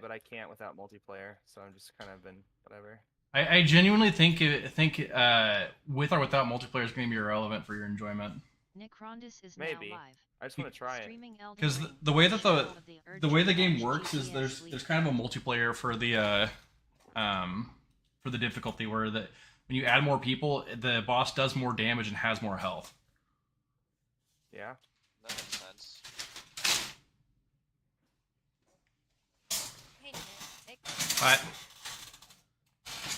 it, but I can't without multiplayer, so I'm just kind of been whatever. I genuinely think with or without multiplayer is going to be irrelevant for your enjoyment. Necrondis is Maybe. now live. I just want to try it. Because the way that the way the game works is there's kind of a multiplayer for the difficulty where that when you add more people, the boss does more damage and has more health. Yeah. That makes sense. Hey, Nick. But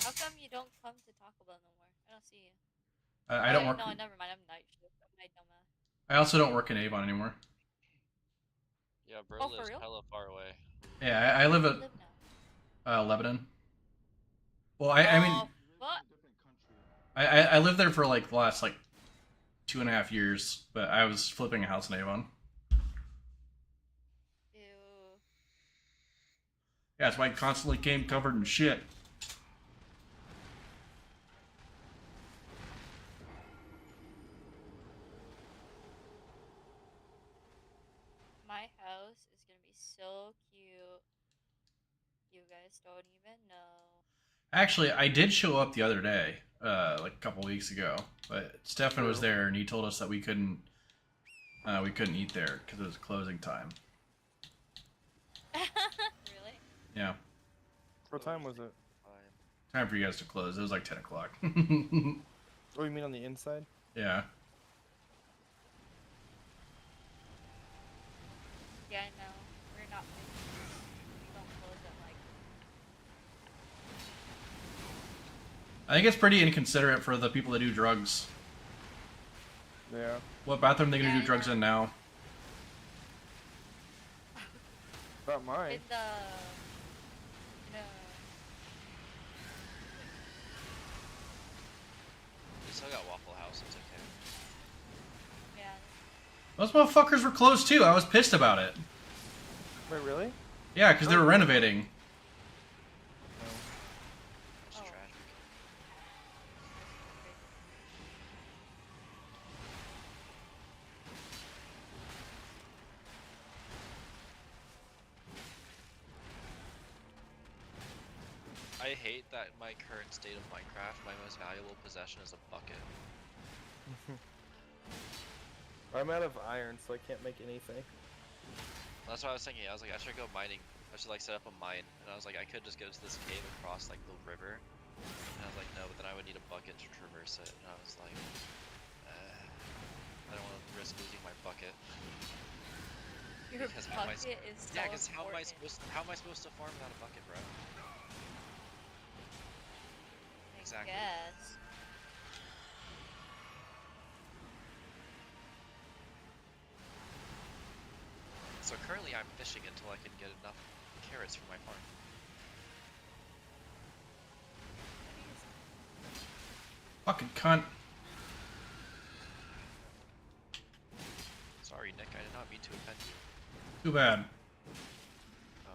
How come you don't come to Taco Bell no more? I don't see you. I don't work. No, never mind. I'm night shift. I'm night dumbass. I also don't work in Avon anymore. Yeah, bro Oh, for lives real? hella far away. Yeah, I live Where do you live now? at Lebanon. Well, I mean, What? I lived there for like the last like 2.5 years, but I was flipping a house in Avon. Ew. Yeah, that's why I constantly came covered in shit. My house is gonna be so cute. You guys don't even know. Actually, I did show up the other day, like a couple weeks ago, but Stefan was there and he told us that we couldn't eat there because it was closing time. Really? Yeah, What time was it? time for you guys to close. It was like 10 o'clock. Oh, you mean on the inside? Yeah. Yeah, I know. We're not business. We don't close at like. I think it's pretty inconsiderate for the people that do drugs. Yeah. What bathroom are they gonna Yeah, do drugs yeah. in now? Not mine. In the. We still got Waffle House, it's okay. Yeah. Those motherfuckers were closed too. I was pissed about it. Wait, really? Yeah, because they were renovating. It's Oh. tragic. I hate that in my current state of Minecraft, my most valuable possession is a bucket. I'm out of iron, so I can't make anything. That's what I was thinking. I was like, I should go mining. I should like set up a mine. And I was like, I could just go to this cave across like the river. And I was like, no, but then I would need a bucket to traverse it. And I was like, I don't want to risk losing my bucket. Your Because bucket is so yeah, because how am I important. supposed to farm without a bucket, bro? Exactly. Yes. So currently I'm fishing until I can get enough carrots for my farm. Fucking cunt. Sorry, Nick, I did not mean to offend you. Too bad. Oh.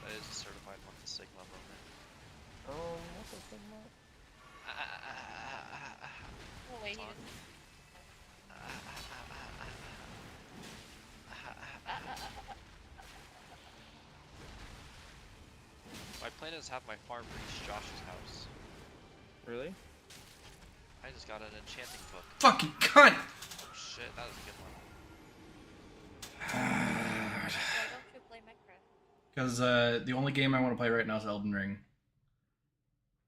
That is a certified month of Sigma moment. What's the thing about? Oh wait, he On. didn't. My plan is to have my farm reach Josh's house. Really? I just got an enchanting book. Fucking cunt. Oh shit, that was a good one. Why don't you play Minecraft? Because the only game I want to play right now is Elden Ring.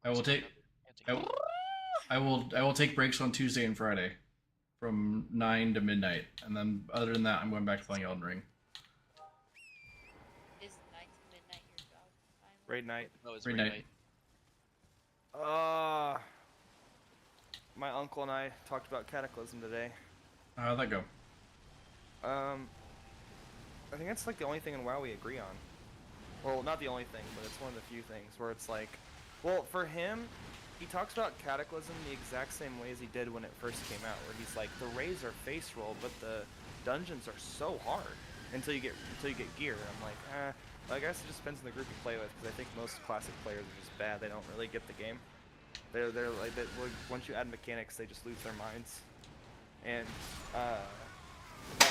I will take I will take breaks on Tuesday and Friday from 9 to midnight, and then other than that, I'm going back to playing Elden Ring. Is 9 to midnight your job time? Raid night. No, it's Raid raid night. night. My uncle and I talked about Cataclysm today. How'd that go? I think that's like the only thing in WoW we agree on. Well, not the only thing, but it's one of the few things where it's like, well, for him, he talks about Cataclysm the exact same way as he did when it first came out, where he's like, the raids are face roll, but the dungeons are so hard until you get gear. And I'm like, I guess it just depends on the group you play with, because I think most classic players are just bad. They don't really get the game. They're like once you add mechanics, they just lose their minds, and that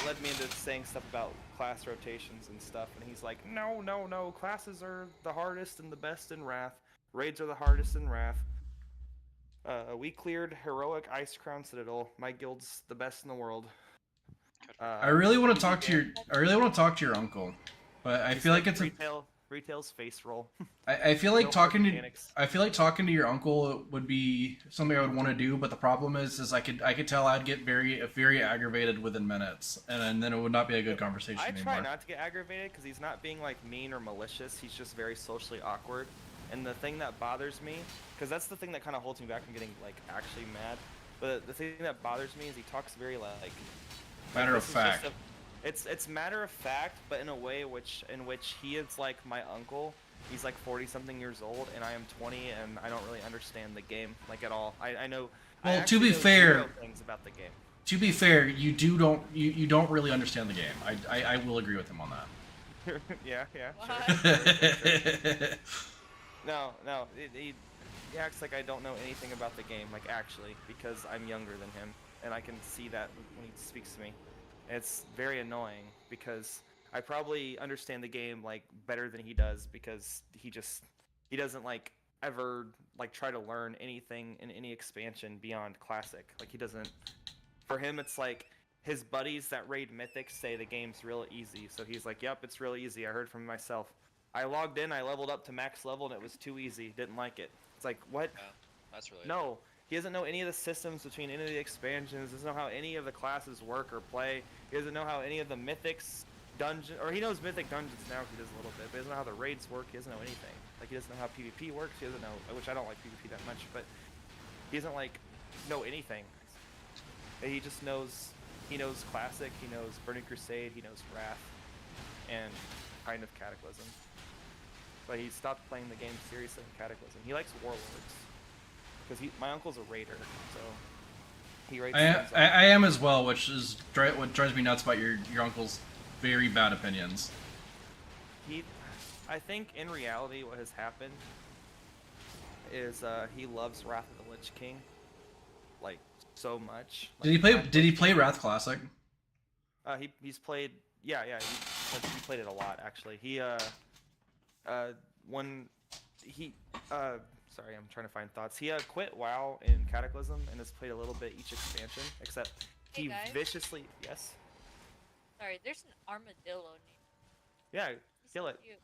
led me into saying stuff about class rotations and stuff. And he's like, no, classes are the hardest and the best in Wrath. Raids are the hardest in Wrath. We cleared heroic Ice Crown Citadel. My guild's the best in the world. I really want to PvP talk to your. game. I really want to talk to your uncle, but I He's feel like it's retail's face roll. I feel like No hard talking to. mechanics. I feel like talking to your uncle would be something I would want to do, but the problem is I could tell I'd get very aggravated within minutes, and then it would not be a good conversation I anymore. try not to get aggravated because he's not being like mean or malicious. He's just very socially awkward. And the thing that bothers me, because that's the thing that kind of holds me back from getting like actually mad. But the thing that bothers me is he talks very like Matter of this is just fact. it's matter of fact, but in a way in which he is like my uncle. He's like 40 something years old, and I am 20, and I don't really understand the game like at all. I know. I Well, to actually be know fair, zero things about the game. To be fair, you don't really understand the game. I will agree with him on that. Yeah, What? sure. No, he acts like I don't know anything about the game, like actually, because I'm younger than him, and I can see that when he speaks to me. It's very annoying because I probably understand the game like better than he does because he doesn't like ever like try to learn anything in any expansion beyond classic. Like he doesn't. For him, it's like his buddies that raid mythics say the game's real easy, so he's like, "Yep, it's real easy. I heard from myself." I logged in, I leveled up to max level, and it was too easy. Didn't like it. It's like, what? Yeah, that's really No, he doesn't know any of the systems between any of the expansions. Doesn't know how any of the classes work or play. He doesn't know how any of the mythics dungeon, or he knows mythic dungeons now. He does a little bit, but he doesn't know how the raids work. He doesn't know anything. Like he doesn't know how PvP works. He doesn't know, which I don't like PvP that much, but he doesn't like know anything. He just knows. He knows classic. He knows Burning Crusade. He knows Wrath, and kind of Cataclysm. But he stopped playing the game seriously in Cataclysm. He likes Warlords. Because my uncle's a raider, so he raids things up. I am as well, which is what drives me nuts about your uncle's very bad opinions. I think in reality what has happened is he loves Wrath of the Lich King, like, so much. Like, Did he play Wrath Classic? He's played, yeah, he played it a lot, actually. Sorry, I'm trying to find thoughts. He quit WoW in Cataclysm and has played a little bit each expansion, except Hey, he guys. viciously, yes? Sorry, there's an armadillo near. Yeah, He's kill so it. cute.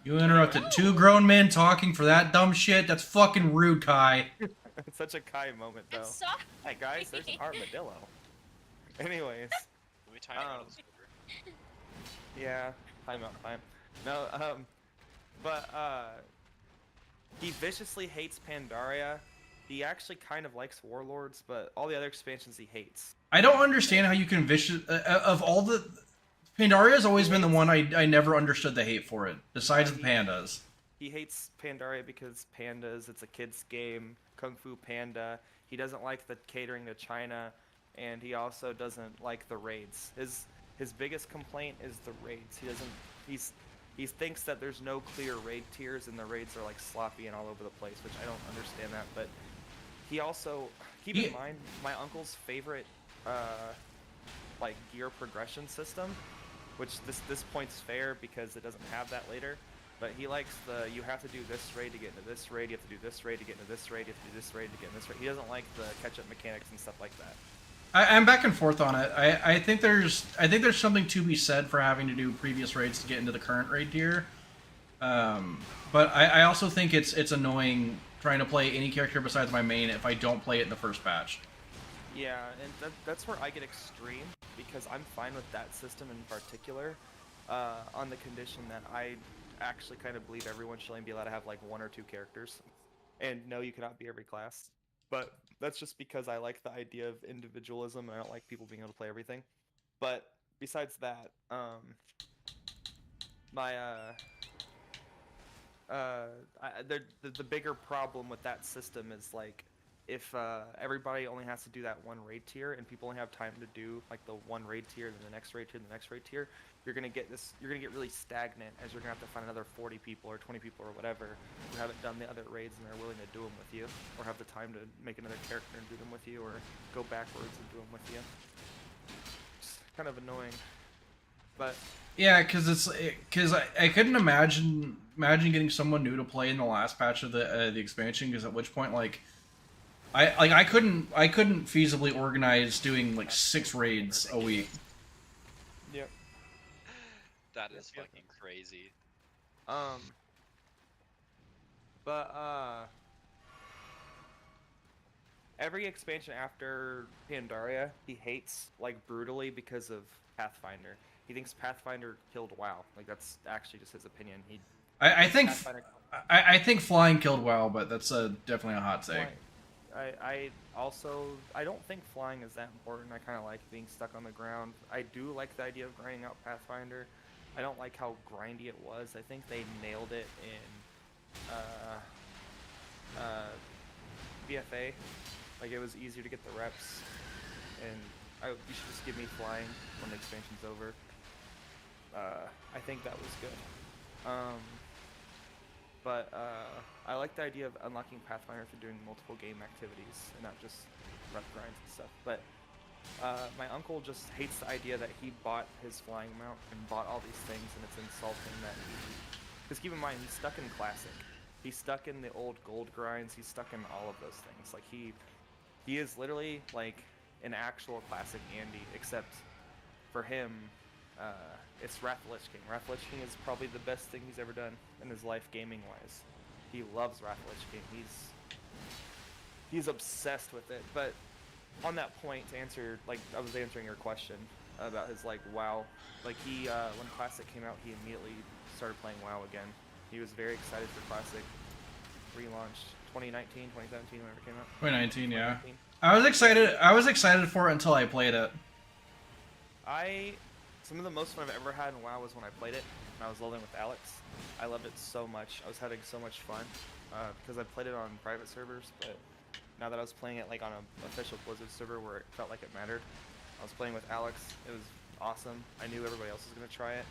You interrupted two grown men talking for that dumb shit. That's fucking rude, Kai. It's such a Kai moment, though. I'm sorry. Hey guys, there's an armadillo. Anyways, Can we time out on this river? yeah, time. No, he viciously hates Pandaria. He actually kind of likes Warlords, but all the other expansions he hates. I don't understand how you can of all the Pandaria's always been the one I never understood the hate for it. Besides the pandas. He hates Pandaria because pandas, it's a kid's game, Kung Fu Panda. He doesn't like the catering to China, and he also doesn't like the raids. His biggest complaint is the raids. He thinks that there's no clear raid tiers, and the raids are like sloppy and all over the place, which I don't understand that. But he also, keep in mind, my uncle's favorite like gear progression system, which this point's fair because it doesn't have that later. But he likes you have to do this raid to get into this raid, you have to do this raid to get into this raid, you have to do this raid to get in this raid. He doesn't like the catch-up mechanics and stuff like that. I'm back and forth on it. I think there's something to be said for having to do previous raids to get into the current raid tier. But I also think it's annoying trying to play any character besides my main if I don't play it in the first patch. Yeah, and that's where I get extreme, because I'm fine with that system in particular, on the condition that I actually kind of believe everyone should only be allowed to have like 1 or 2 characters. And no, you cannot be every class. But that's just because I like the idea of individualism, and I don't like people being able to play everything. But besides that, the bigger problem with that system is like, if everybody only has to do that one raid tier and people only have time to do like the one raid tier, then the next raid tier, the next raid tier, you're gonna get really stagnant as you're gonna have to find another 40 people or 20 people or whatever who haven't done the other raids and they're willing to do them with you, or have the time to make another character and do them with you, or go backwards and do them with you. It's kind of annoying, but Yeah, because I couldn't imagine getting someone new to play in the last patch of the expansion. Because at which point, like, I couldn't feasibly organize doing like 6 raids a week. yep. That is fucking crazy. But every expansion after Pandaria, he hates like brutally because of Pathfinder. He thinks Pathfinder killed WoW. Like that's actually just his opinion. I think Pathfinder... I think flying killed WoW, but that's definitely a hot take. I don't think flying is that important. I kind of like being stuck on the ground. I do like the idea of grinding out Pathfinder. I don't like how grindy it was. I think they nailed it in BFA. Like it was easier to get the reps, and you should just give me flying when the expansion's over. I think that was good. But I like the idea of unlocking Pathfinder through doing multiple game activities and not just rep grinds and stuff. But my uncle just hates the idea that he bought his flying mount and bought all these things, and it's insulting that he... Because keep in mind, he's stuck in Classic. He's stuck in the old gold grinds. He's stuck in all of those things. Like he is literally like an actual Classic Andy, except for him, it's Wrath of the Lich King. Wrath of the Lich King is probably the best thing he's ever done in his life gaming-wise. He loves Wrath of the Lich King. He's obsessed with it. But on that point, to answer, like I was answering your question about his like WoW, like he when Classic came out, he immediately started playing WoW again. He was very excited for Classic relaunch 2019, 2017, whenever it came out. 2019, yeah. 2019. I was excited for it until I played it. Some of the most fun I've ever had in WoW was when I played it, and I was leveling with Alex. I loved it so much. I was having so much fun, because I played it on private servers, but now that I was playing it like on an official Blizzard server where it felt like it mattered, I was playing with Alex. It was awesome. I knew everybody else was going to try it.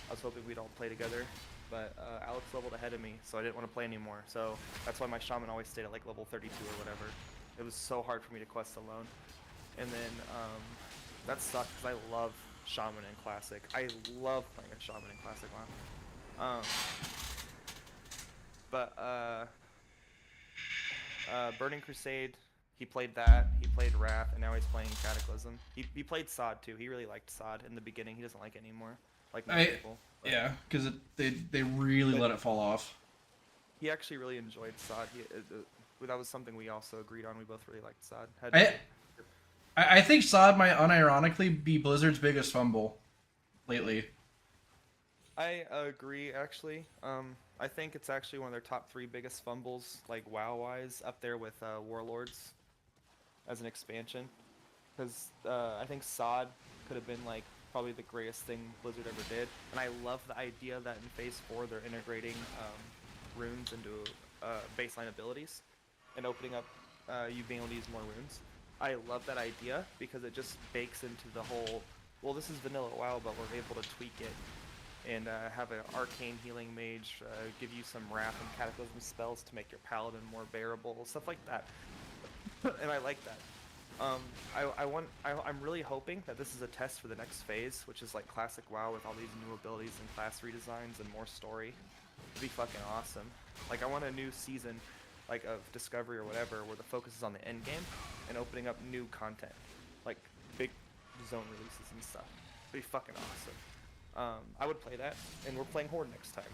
I was hoping we'd all play together, but Alex leveled ahead of me, so I didn't want to play anymore. So that's why my shaman always stayed at like level 32 or whatever. It was so hard for me to quest alone. And then that sucked because I love shaman in Classic. I love playing a shaman in Classic WoW. Burning Crusade, he played that. He played Wrath, and now he's playing Cataclysm. He played Sod too. He really liked Sod in the beginning. He doesn't like it anymore, like most people. But yeah, because they really let it fall off. He actually really enjoyed Sod. That was something we also agreed on. We both really liked Sod. I think Sod might unironically be Blizzard's biggest fumble lately. I agree, actually. I think it's actually one of their top 3 biggest fumbles, like WoW-wise, up there with Warlords as an expansion. Because I think Sod could have been like probably the greatest thing Blizzard ever did. And I love the idea that in Phase 4 they're integrating runes into baseline abilities and opening up you being able to use more runes. I love that idea because it just bakes into the whole, well, this is vanilla WoW, but we're able to tweak it and have an arcane healing mage give you some wrath and cataclysm spells to make your paladin more bearable, stuff like that. And I like that. I'm really hoping that this is a test for the next phase, which is like classic WoW with all these new abilities and class redesigns and more story. It'd be fucking awesome. Like I want a new season, like of Discovery or whatever, where the focus is on the end game and opening up new content, like big zone releases and stuff. It'd be fucking awesome. I would play that, and we're playing Horde next time.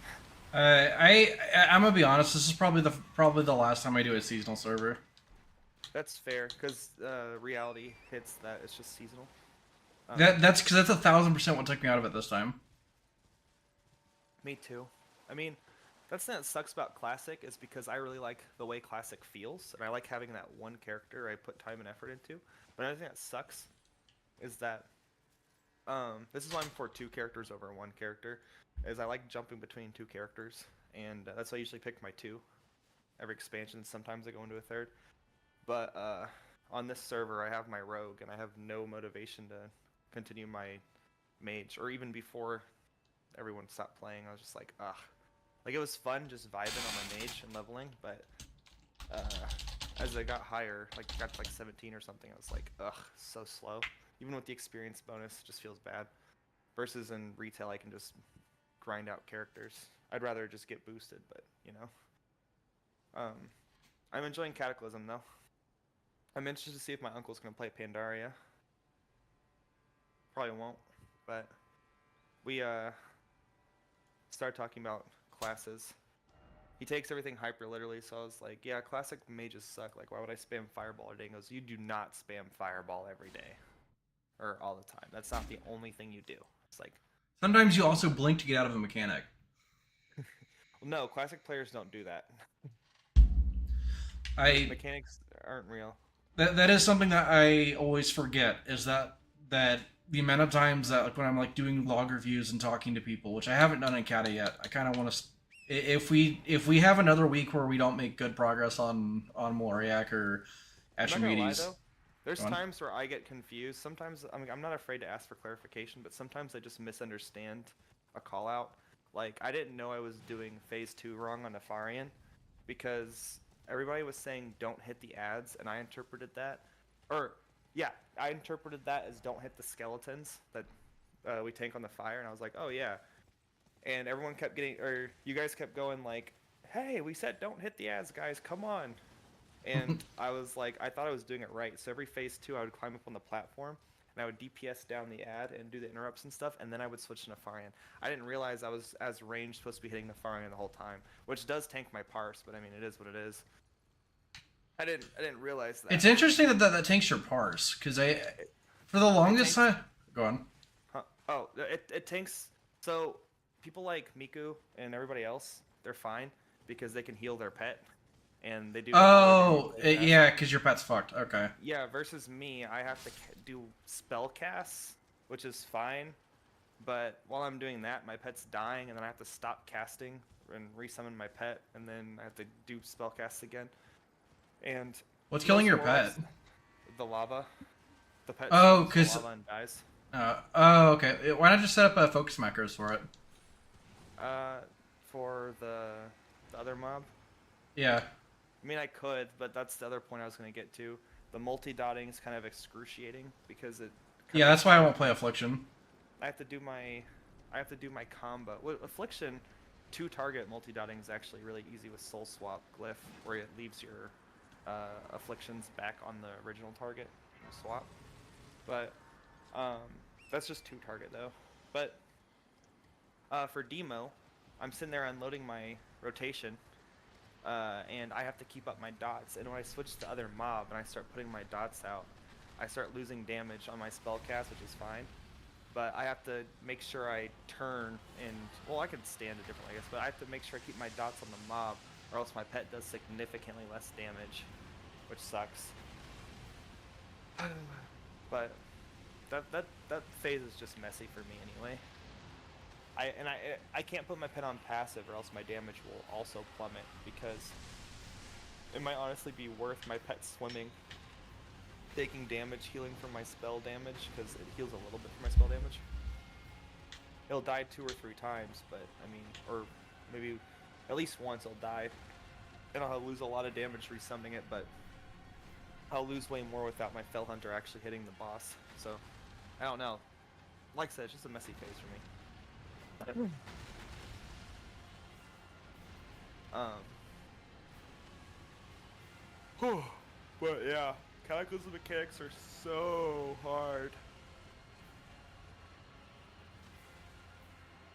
I'm gonna be honest. This is probably the last time I do a seasonal server. That's fair, because reality hits that it's just seasonal. That's because that's 1000% what took me out of it this time. Me too. I mean, that's what sucks about Classic is because I really like the way Classic feels, and I like having that one character I put time and effort into. But another thing that sucks is that this is why I'm for 2 characters over 1 character, is I like jumping between 2 characters, and that's why I usually pick my 2 every expansion. Sometimes I go into a 3rd. But on this server, I have my rogue, and I have no motivation to continue my mage. Or even before everyone stopped playing, I was just like, ugh. Like, it was fun just vibing on my mage and leveling, but as I got higher, like got to like 17 or something, I was like, ugh, so slow. Even with the experience bonus, it just feels bad. Versus in retail, I can just grind out characters. I'd rather just get boosted, but you know. I'm enjoying Cataclysm though. I'm interested to see if my uncle's gonna play Pandaria. Probably won't, but we started talking about classes. He takes everything hyper literally, so I was like, yeah, classic mages suck. Like, why would I spam Fireball every day? He goes, you do not spam Fireball every day. Or all the time. That's not the only thing you do. It's like... Sometimes you also blink to get out of a mechanic. Well, no, classic players don't do that. Mechanics aren't real. That is something that I always forget, is that the amount of times that, like, when I'm like doing log reviews and talking to people, which I haven't done in Kata yet, I kind of want to... If we have another week where we don't make good progress on Moriak or Archimedes, there's times where I get confused. Sometimes I'm not afraid to ask for clarification, but sometimes I just misunderstand a call out. Like, I didn't know I was doing phase 2 wrong on Nefarian because everybody was saying don't hit the ads, and I interpreted that, I interpreted that as don't hit the skeletons that we tank on the fire, and I was like, oh yeah. And everyone kept getting, or you guys kept going like, hey, we said don't hit the ads, guys, come on. And I was like, I thought I was doing it right. So every phase 2, I would climb up on the platform, and I would DPS down the ad and do the interrupts and stuff, and then I would switch to Nefarian. I didn't realize I was, as range, supposed to be hitting Nefarian the whole time, which does tank my parse, but I mean, it is what it is. I didn't realize that. It's interesting that tanks your parse, because for the longest time... Go on. Huh? Oh, it tanks... So, people like Miku and everybody else, they're fine, because they can heal their pet. And they do. Oh, yeah, because your pet's fucked. Okay. Yeah, versus me, I have to do spell casts, which is fine. But while I'm doing that, my pet's dying, and then I have to stop casting and resummon my pet, and then I have to do spell casts again. And what's killing your pet? The lava. The pet. Oh, because lava and dies. Oh, okay. Why not just set up focus macros for it? For the other mob. Yeah. I mean, I could, but that's the other point I was going to get to. The multi-dotting is kind of excruciating because it... Yeah, that's why I won't play Affliction. I have to do my combo. With Affliction, 2-target multi-dotting is actually really easy with Soul Swap Glyph, where it leaves your Afflictions back on the original target swap. But that's just 2-target though. But for demo, I'm sitting there unloading my rotation. And I have to keep up my dots, and when I switch to other mob and I start putting my dots out, I start losing damage on my spell cast, which is fine, but I have to make sure I turn and, well, I could stand it differently, I guess, but I have to make sure I keep my dots on the mob, or else my pet does significantly less damage, which sucks. But that phase is just messy for me anyway. I can't put my pet on passive, or else my damage will also plummet, because it might honestly be worth my pet swimming, taking damage, healing from my spell damage, because it heals a little bit from my spell damage. It'll die 2 or 3 times, but I mean, or maybe at least once it'll die, and I'll lose a lot of damage resummoning it, but I'll lose way more without my Fell Hunter actually hitting the boss. So I don't know. Like I said, it's just a messy phase for me. But yeah, Cataclysm mechanics are so hard.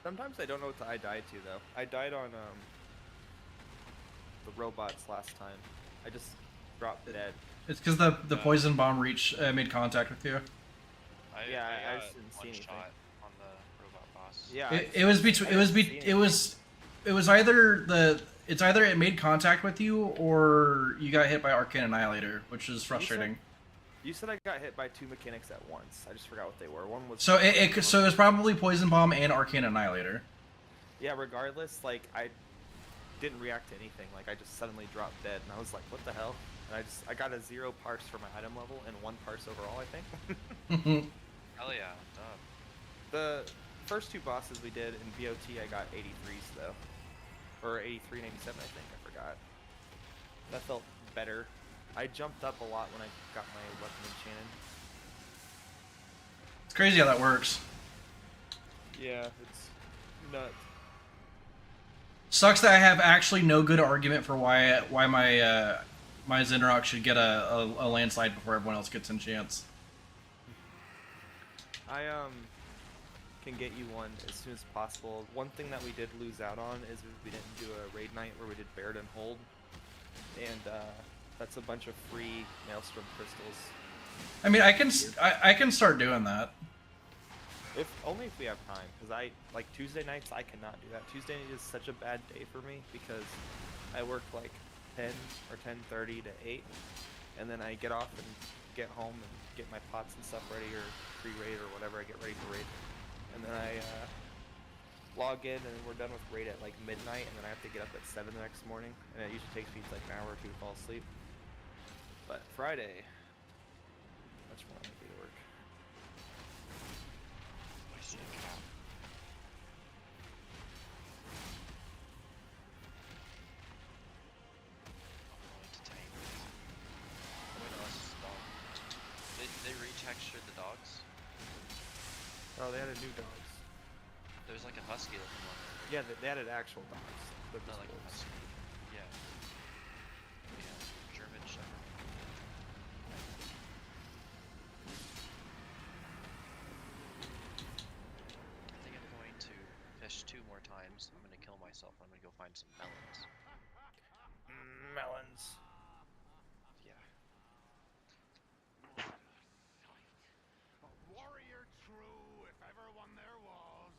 Sometimes I don't know what I died to though. I died on the robots last time. I just dropped dead. It's because the poison bomb reach made contact with you. I just didn't see anything. Shot on the robot boss. Yeah, it was either it made contact with you or you got hit by Arcane Annihilator, which is frustrating. You said I got hit by 2 mechanics at once. I just forgot what they were. One was so it was probably Poison Bomb and Arcane Annihilator. Yeah, regardless, like I didn't react to anything. Like I just suddenly dropped dead, and I was like, "What the hell?" And I got a 0 parse for my item level and 1 parse overall, I think. Hell yeah, dub. The first 2 bosses we did in VOT, I got 83s though. Or 83 and 87, I think, I forgot. That felt better. I jumped up a lot when I got my weapon enchanted. It's crazy how that works. Yeah, it's nuts. Sucks that I have actually no good argument for why my my Zenrock should get a landslide before everyone else gets enchants. I can get you one as soon as possible. One thing that we did lose out on is we didn't do a raid night where we did Baird and Hold, and that's a bunch of free Maelstrom crystals. I mean, I can start doing that. If only if we have time, because I like Tuesday nights I cannot do that. Tuesday is such a bad day for me because I work like 10 or 10:30 to 8, and then I get off and get home and get my pots and stuff ready or pre-raid or whatever. I get ready for raid, and then I log in and we're done with raid at like midnight, and then I have to get up at 7 the next morning, and it usually takes me like an hour or two to fall asleep. But Friday, much more likely to work. I see a cow. I'm going to tame the cow. Oh wait, no, that's just a dog. Did they retextured the dogs? Oh, they added new dogs. There's like a husky looking one. Yeah, they added actual dogs. They're Not just like a wolves. husky. Yeah. Yeah. German Shepherd. I think I'm going to fish 2 more times. I'm gonna kill myself. I'm gonna go find some melons. Melons. Yeah. A warrior true, if ever one there was.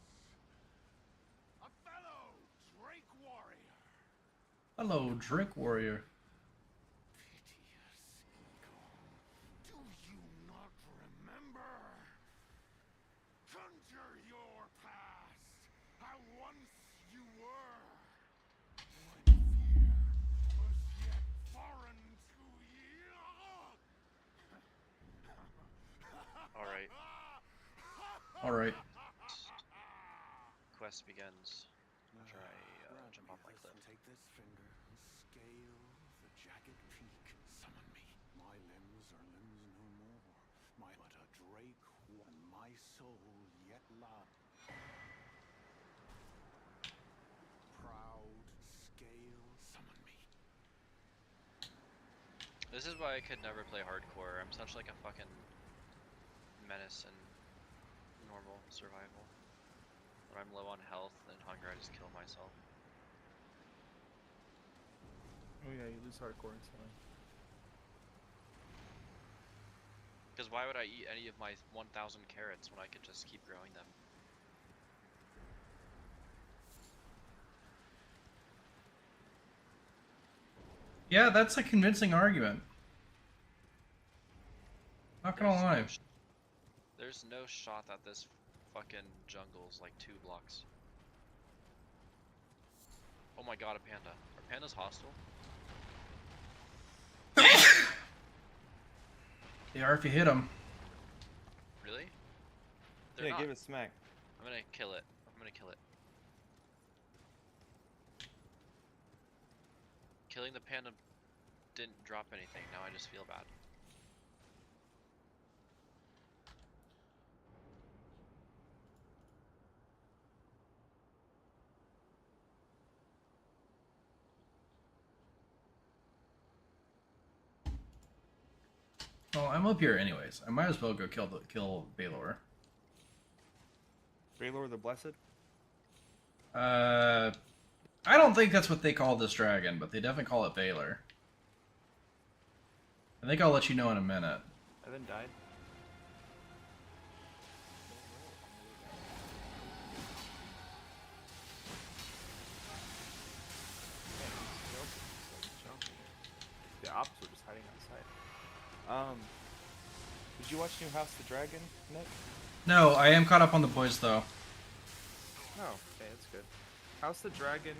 A fellow Drake warrior. Hello, Drake Warrior. Piteous eagle. Do you not remember? Conjure your past, how once you were. When fear was yet foreign to ye. Alright. All right. Quest begins. After I jump off my cliff. Take this finger and scale the jagged peak. Summon me. My limbs are limbs no more. My but a drake and my soul yet love. Proud scale. Summon me. This is why I could never play hardcore. I'm such like a fucking menace in normal survival. When I'm low on health and hunger, I just kill myself. Oh yeah, you lose hardcore instantly. Because why would I eat any of my 1,000 carrots when I could just keep growing them? Yeah, that's a convincing argument. Not gonna lie. There's no shot that this fucking jungle's like 2 blocks. Oh my god, a panda. Are pandas hostile? They are if you hit them. Really? They're Yeah, not. give it a smack. I'm gonna kill it. I'm gonna kill it. Killing the panda didn't drop anything. Now I just feel bad. Well, I'm up here anyways. I might as well go kill Baylor. Baylor the Blessed? I don't think that's what they call this dragon, but they definitely call it Baylor. I think I'll let you know in a minute. Evan died. The ops were just hiding outside. Did you watch New House the Dragon, Nick? No, I am caught up on the boys though. Oh, okay, that's good. House the Dragon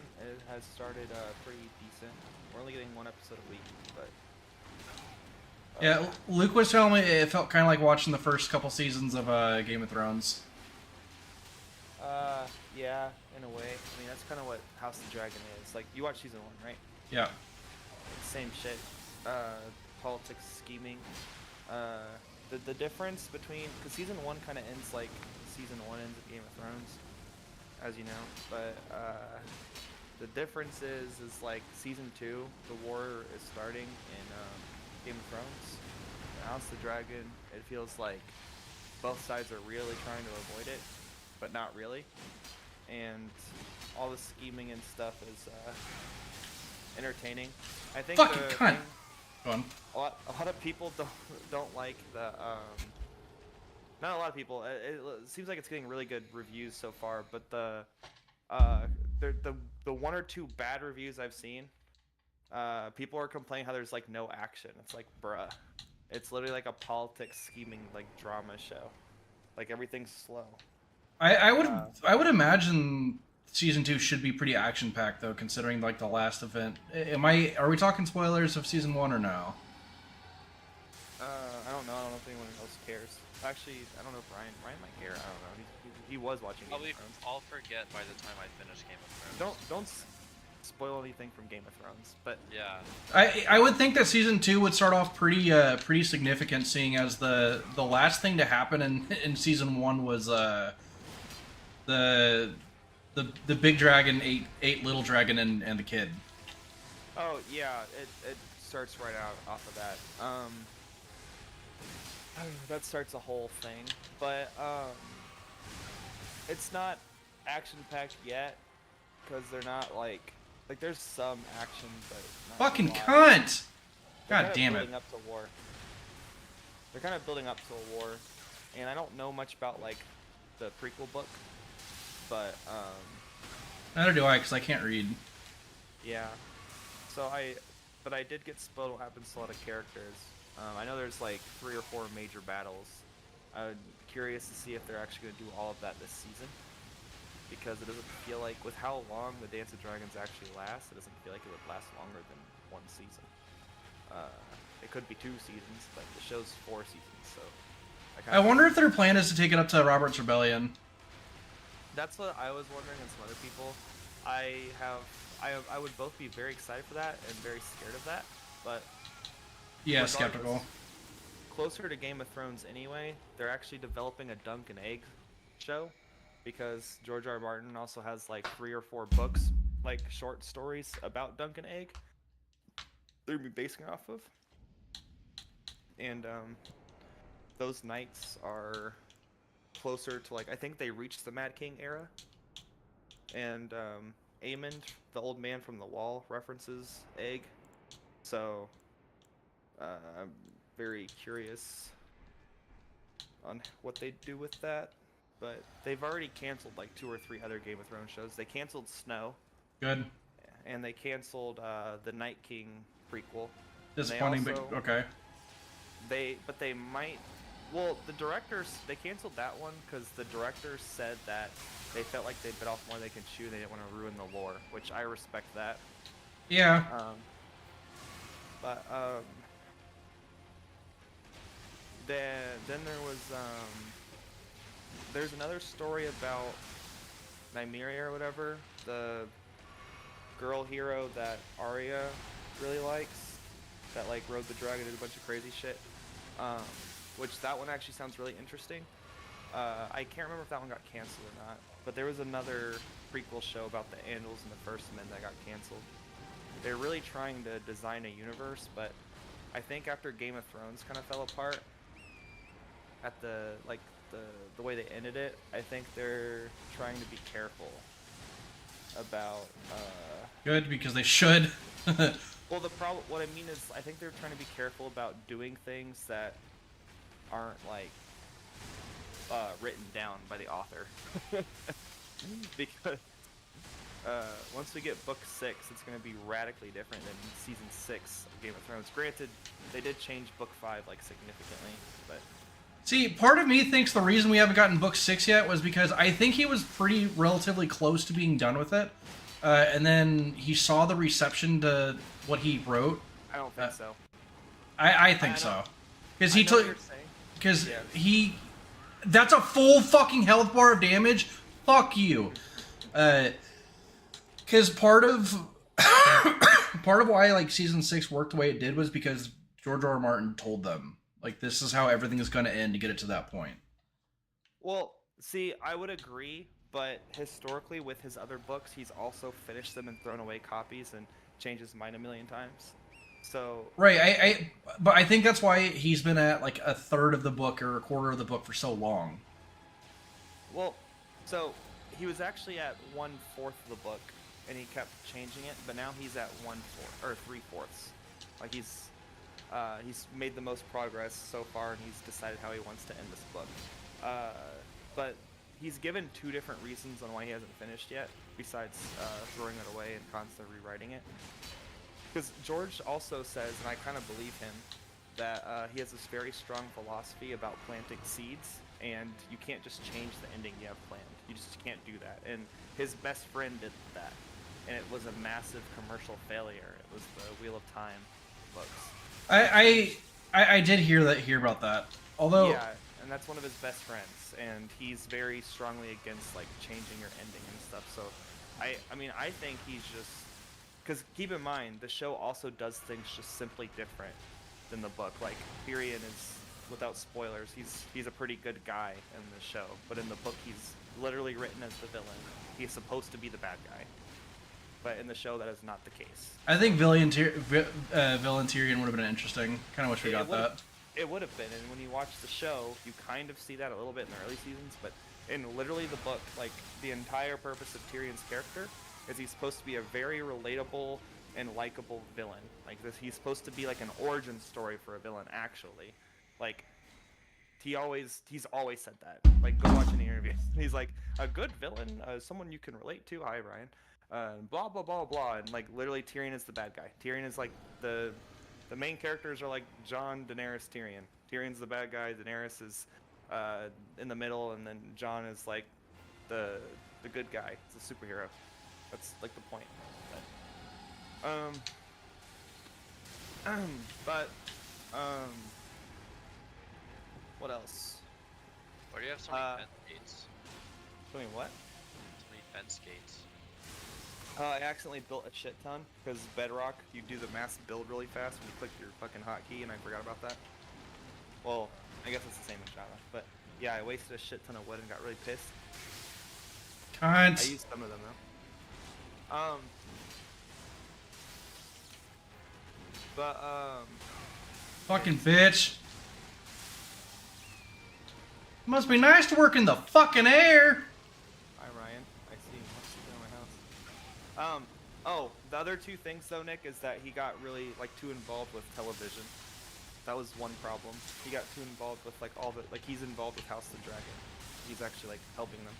has started pretty decent. We're only getting 1 episode a week, but Yeah, Luke was telling me it felt kind of like watching the first couple seasons of Game of Thrones. Yeah, in a way. I mean, that's kind of what House of the Dragon is. Like, you watch season 1, right? Yeah. Same shit. Politics, scheming. The difference between, because season 1 kind of ends like season 1 ends of Game of Thrones, as you know. But the difference is like season 2, the war is starting in Game of Thrones. House of the Dragon, it feels like both sides are really trying to avoid it, but not really. And all the scheming and stuff is entertaining. I think Fucking the cunt. thing- Go on. a lot of people don't like the not a lot of people. It seems like it's getting really good reviews so far, but the one or two bad reviews I've seen, people are complaining how there's like no action. It's like, bruh, it's literally like a politics scheming like drama show. Like everything's slow. I would imagine season 2 should be pretty action packed though, considering like the last event. Are we talking spoilers of season 1 or no? I don't know. I don't know if anyone else cares. Actually, I don't know if Ryan might care. I don't know. He was watching Game Probably of Thrones. I'll forget by the time I finish Game of Thrones. Don't spoil anything from Game of Thrones, but Yeah. I would think that season 2 would start off pretty significant, seeing as the last thing to happen in season 1 was the big dragon ate little dragon and the kid. oh yeah, it starts right out off of that. That starts a whole thing, but it's not action packed yet because they're not like there's some action, but not Fucking a lot. cunt! They're God kinda damn it. building up to war. They're kind of building up to a war, and I don't know much about like the prequel book, but Neither do I, because I can't read. yeah. So but I did get spoiled what happens to a lot of characters. I know there's like 3 or 4 major battles. I'm curious to see if they're actually going to do all of that this season, because it doesn't feel like, with how long the Dance of Dragons actually lasts, it doesn't feel like it would last longer than 1 season. It could be 2 seasons, but the show's 4 seasons, so I wonder if their plan is to take it up to Robert's Rebellion. That's what I was wondering, and some other people. I would both be very excited for that and very scared of that, but Yeah, regardless, skeptical. closer to Game of Thrones anyway, they're actually developing a Dunk and Egg show, because George R. R. Martin also has like 3 or 4 books, like short stories about Dunk and Egg they're gonna be basing off of. And those knights are closer to, like, I think they reached the Mad King era. And Aemond, the old man from the wall, references Egg. So I'm very curious on what they do with that. But they've already canceled like 2 or 3 other Game of Thrones shows. They canceled Snow, Good. and they canceled the Night King prequel. Disappointing, also- but okay. But they might. Well, the directors, they canceled that one because the directors said that they felt like they bit off more than they can chew. They didn't want to ruin the lore, which I respect that. Yeah. But then there was there's another story about Nymeria or whatever, the girl hero that Arya really likes, that like rode the dragon, did a bunch of crazy shit. Which that one actually sounds really interesting. I can't remember if that one got canceled or not, but there was another prequel show about the Andals and the First Men that got canceled. They're really trying to design a universe, but I think after Game of Thrones kind of fell apart, at the way they ended it, I think they're trying to be careful about Good, because they should. well, what I mean is, I think they're trying to be careful about doing things that aren't like written down by the author. Because once we get book 6, it's going to be radically different than season 6 of Game of Thrones. Granted, they did change book 5 like significantly, but See, part of me thinks the reason we haven't gotten book 6 yet was because I think he was relatively close to being done with it. And then he saw the reception to what he wrote. I don't think so. I think I so. don't- Because I he know what took. you're saying. Because Yeah. he. That's a full fucking health bar of damage. Fuck you. Because part of. part of why like season 6 worked the way it did was because George R. R. Martin told them like this is how everything is going to end to get it to that point. Well, see, I would agree, but historically with his other books, he's also finished them and thrown away copies and changed his mind a million times. So Right, but I think that's why he's been at like a third of the book or a quarter of the book for so long. well, so he was actually at 1/4 of the book, and he kept changing it. But now he's at 1/4 or 3/4. Like he's made the most progress so far, and he's decided how he wants to end this book. But he's given 2 different reasons on why he hasn't finished yet, besides throwing it away and constantly rewriting it. Because George also says, and I kind of believe him, that he has this very strong philosophy about planting seeds, and you can't just change the ending you have planned. You just can't do that. And his best friend did that, and it was a massive commercial failure. It was the Wheel of Time books. I did hear about that. Although Yeah, and that's one of his best friends, and he's very strongly against like changing your ending and stuff. So, I mean, I think he's just because keep in mind the show also does things just simply different than the book. Like Tyrion is, without spoilers, he's a pretty good guy in the show, but in the book he's literally written as the villain. He's supposed to be the bad guy, but in the show that is not the case. I think Villain Tyrion would have been interesting. Kind of wish we got that. It would have been, and when you watch the show, you kind of see that a little bit in the early seasons, but in literally the book, like, the entire purpose of Tyrion's character is he's supposed to be a very relatable and likable villain. Like, he's supposed to be like an origin story for a villain, actually. Like, he's always said that. Like, go watch any interviews. He's like, a good villain, someone you can relate to. Hi, Ryan. Blah, blah, blah, blah. And, like, literally, Tyrion is the bad guy. Tyrion is, like, the main characters are, like, Jon, Daenerys, Tyrion. Tyrion's the bad guy, Daenerys is in the middle, and then Jon is, like, the good guy. He's a superhero. That's, like, the point. What else? Why do you have so many fence gates? I mean, what? So many fence gates. I accidentally built a shit ton, because Bedrock, you do the mass build really fast when you click your fucking hotkey, and I forgot about that. Well, I guess it's the same in Java, but yeah, I wasted a shit ton of wood and got really pissed. I Cunt. used some of them though. Fucking bitch. Must be nice to work in the fucking air. Hi Ryan, I see you in my house. Oh, the other 2 things though, Nick, is that he got really like too involved with television. That was one problem. He got too involved with like all the he's involved with House of the Dragon. He's actually like helping them.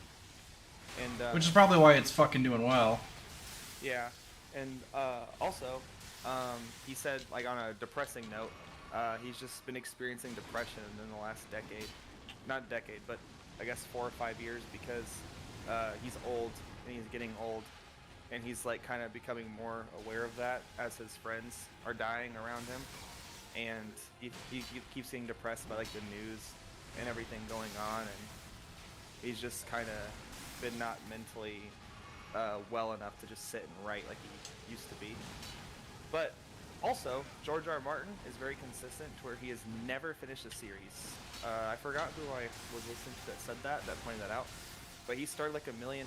And Which is probably why it's fucking doing well. yeah, and also, he said like on a depressing note, he's just been experiencing depression in the last decade. Not decade, but I guess 4 or 5 years, because he's old and he's getting old, and he's like kind of becoming more aware of that as his friends are dying around him, and he keeps getting depressed by like the news and everything going on, and he's just kind of been not mentally well enough to just sit and write like he used to be. But also, George R. R. Martin is very consistent to where he has never finished a series. I forgot who I was listening to that said that pointed that out. But he started like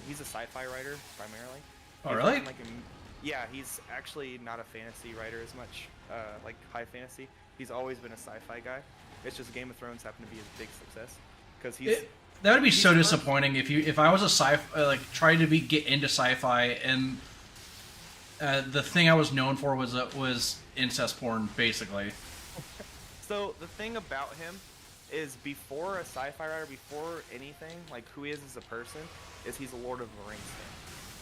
he's a sci-fi writer primarily. Oh, He's really? written, yeah, he's actually not a fantasy writer as much, like high fantasy. He's always been a sci-fi guy. It's just Game of Thrones happened to be his big success. Because That would be so first. disappointing if I was a like trying to get into sci-fi and the thing I was known for was incest porn, basically. So the thing about him is, before a sci-fi writer, before anything, like who he is as a person, is he's a Lord of the Rings fan.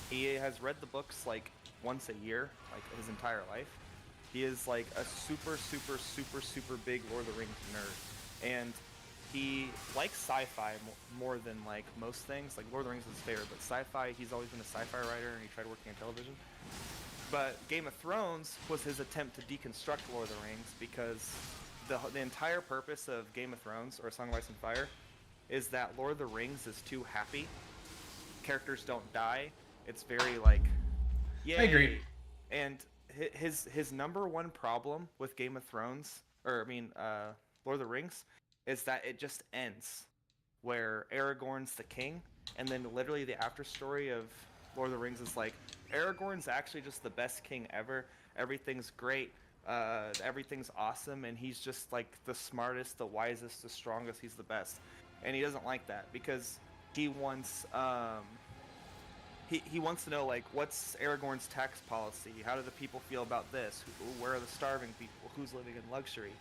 He has read the books like once a year, like his entire life. He is like a super, super, super, super big Lord of the Rings nerd, and he likes sci-fi more than like most things. Like Lord of the Rings is his favorite, but sci-fi, he's always been a sci-fi writer, and he tried working in television. But Game of Thrones was his attempt to deconstruct Lord of the Rings, because the entire purpose of Game of Thrones or Song of Ice and Fire is that Lord of the Rings is too happy. Characters don't die. It's very like, yay. I agree. And his number one problem with Game of Thrones, or I mean, Lord of the Rings, is that it just ends, where Aragorn's the king, and then literally the after story of Lord of the Rings is like, Aragorn's actually just the best king ever. Everything's great. Everything's awesome, and he's just like the smartest, the wisest, the strongest. He's the best, and he doesn't like that because he wants he wants to know like what's Aragorn's tax policy? How do the people feel about this? Where are the starving people? Who's living in luxury?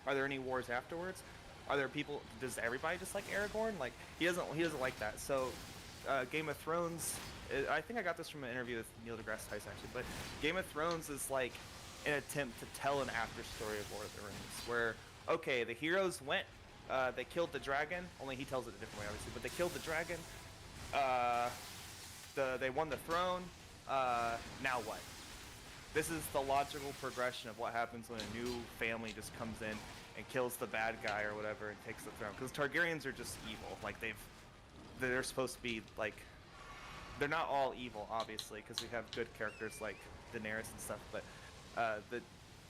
Are there any wars afterwards? Are there people? Does everybody just like Aragorn? Like he doesn't like that. So Game of Thrones. I think I got this from an interview with Neil deGrasse Tyson actually, but Game of Thrones is like an attempt to tell an after story of Lord of the Rings, where okay, the heroes went, they killed the dragon. Only he tells it a different way, obviously, but they killed the dragon. They won the throne. Now what? This is the logical progression of what happens when a new family just comes in and kills the bad guy or whatever and takes the throne. Because Targaryens are just evil. Like they're supposed to be like, they're not all evil, obviously, because we have good characters like Daenerys and stuff. But the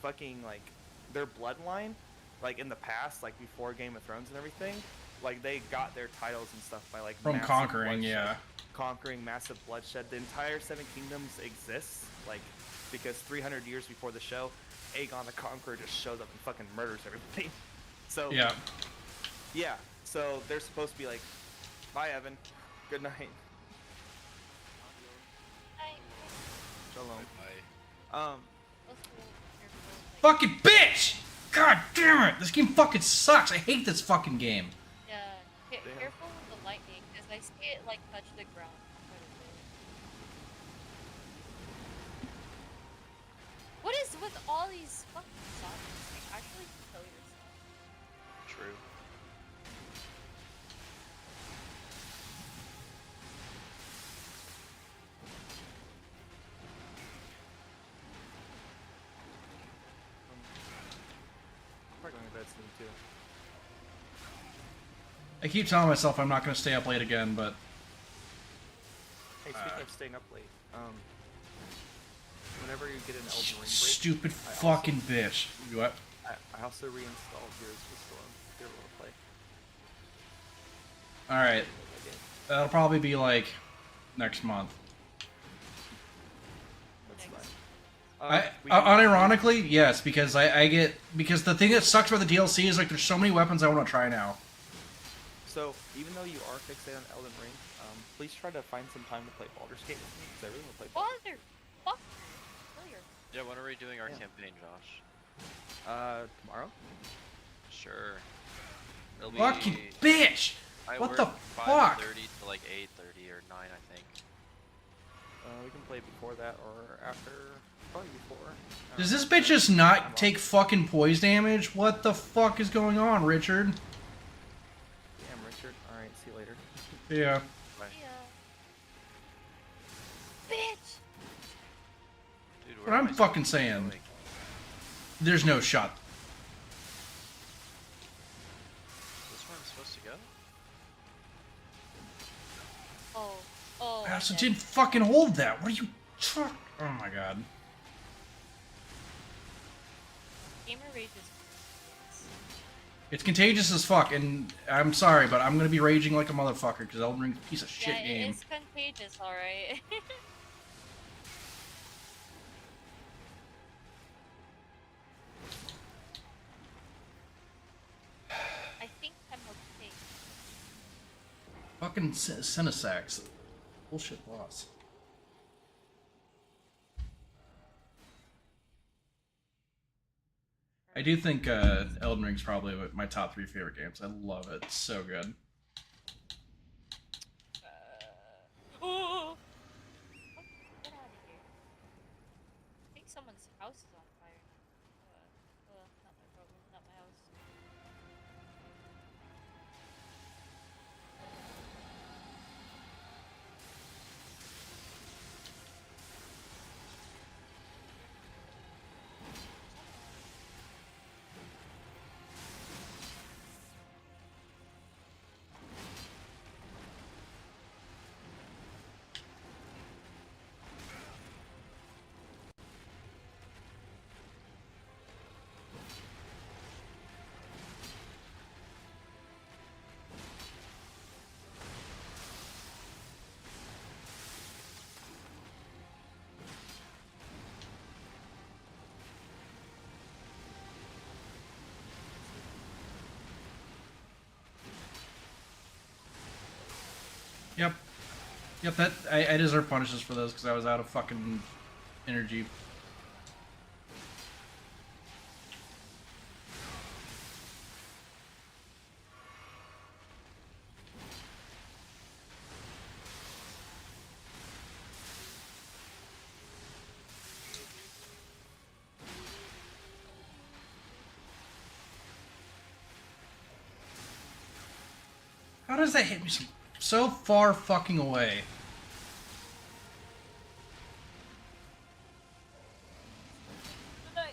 fucking like their bloodline, like in the past, like before Game of Thrones and everything, like they got their titles and stuff by like From massive conquering, bloodshed. yeah. Conquering massive bloodshed. The entire Seven Kingdoms exists, like, because 300 years before the show, Aegon the Conqueror just shows up and fucking murders everybody. So yeah. So they're supposed to be like, bye Evan, good night, shalom. I, Fucking bitch! God damn it! This game fucking sucks. I hate this fucking game. Yeah, careful with the lightning, because I see it like touch the ground quite a bit. What is with all these fucking zombies? Like, actually kill yourself. true. I'm probably going to bed soon too. I keep telling myself I'm not going to stay up late again, but Hey, speaking of staying up late, whenever you get an Elden Ring break, stupid I fucking bitch. You what? I also reinstalled Heroes of the Storm. If you ever want to play Alright. that game. That'll probably be like next month. That's Thanks. fine. We- Unironically, yes, because I get, because the thing that sucks about the DLC is like there's so many weapons I want to try now. So, even though you are fixated on Elden Ring, please try to find some time to play Baldur's Gate with me, because I really want to play Baldur's Fuck! Kill your Yeah, when are we doing our Yeah. campaign, Josh? Tomorrow? Sure. It'll be, Fucking bitch! I What work the fuck? 5:30 to like 8:30 or 9, I think. We can play before that or after. Probably before. I don't Does know. this bitch just I'm not off. take fucking poise damage? What the fuck is going on, Richard? Damn, Richard. Alright, see you later. Yeah. Bye. bitch! Dude, What where am I'm I fucking supposed to be saying. going? There's no shot. Is this where I'm supposed to go? Oh. I also okay. didn't fucking hold that. What are you... Oh my god. Gamer rage is contagious. It's contagious as fuck, and I'm sorry, but I'm gonna be raging like a motherfucker, because Elden Ring's a piece of shit Yeah, game. it's contagious, alright. I think I'm okay. Fucking Cinesax. Bullshit boss. I do think Elden Ring's probably my top 3 favorite games. I love it. It's so good. Oh! Get out of here. I think someone's house is on fire now. Not my problem, not my house. Yep. Yep, that I deserve punishes for those because I was out of fucking energy. How does that hit me so far fucking away? Did I?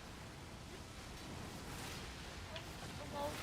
Oh, almost.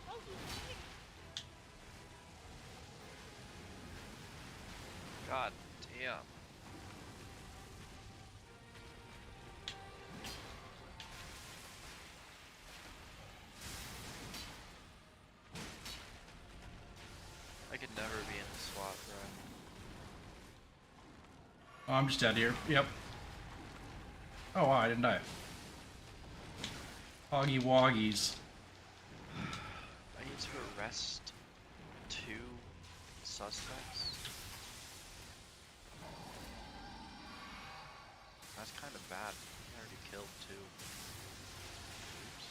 Oh, God damn. I could never be in the SWAT, bro. Oh, I'm just dead here. Yep. Oh wow, I didn't die. Hoggy woggies. I need to arrest 2 suspects. That's kind of bad. I already killed 2. Oops.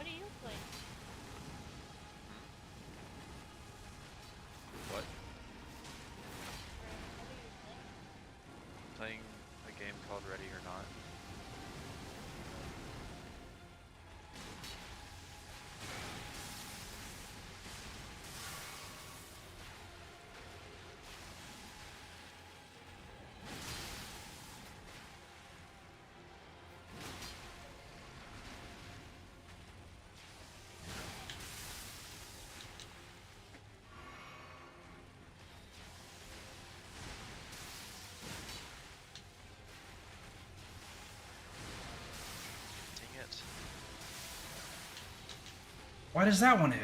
what are you playing? What? Or what are you playing? Playing a game called Ready or Not. Dang it. Why does that one hit?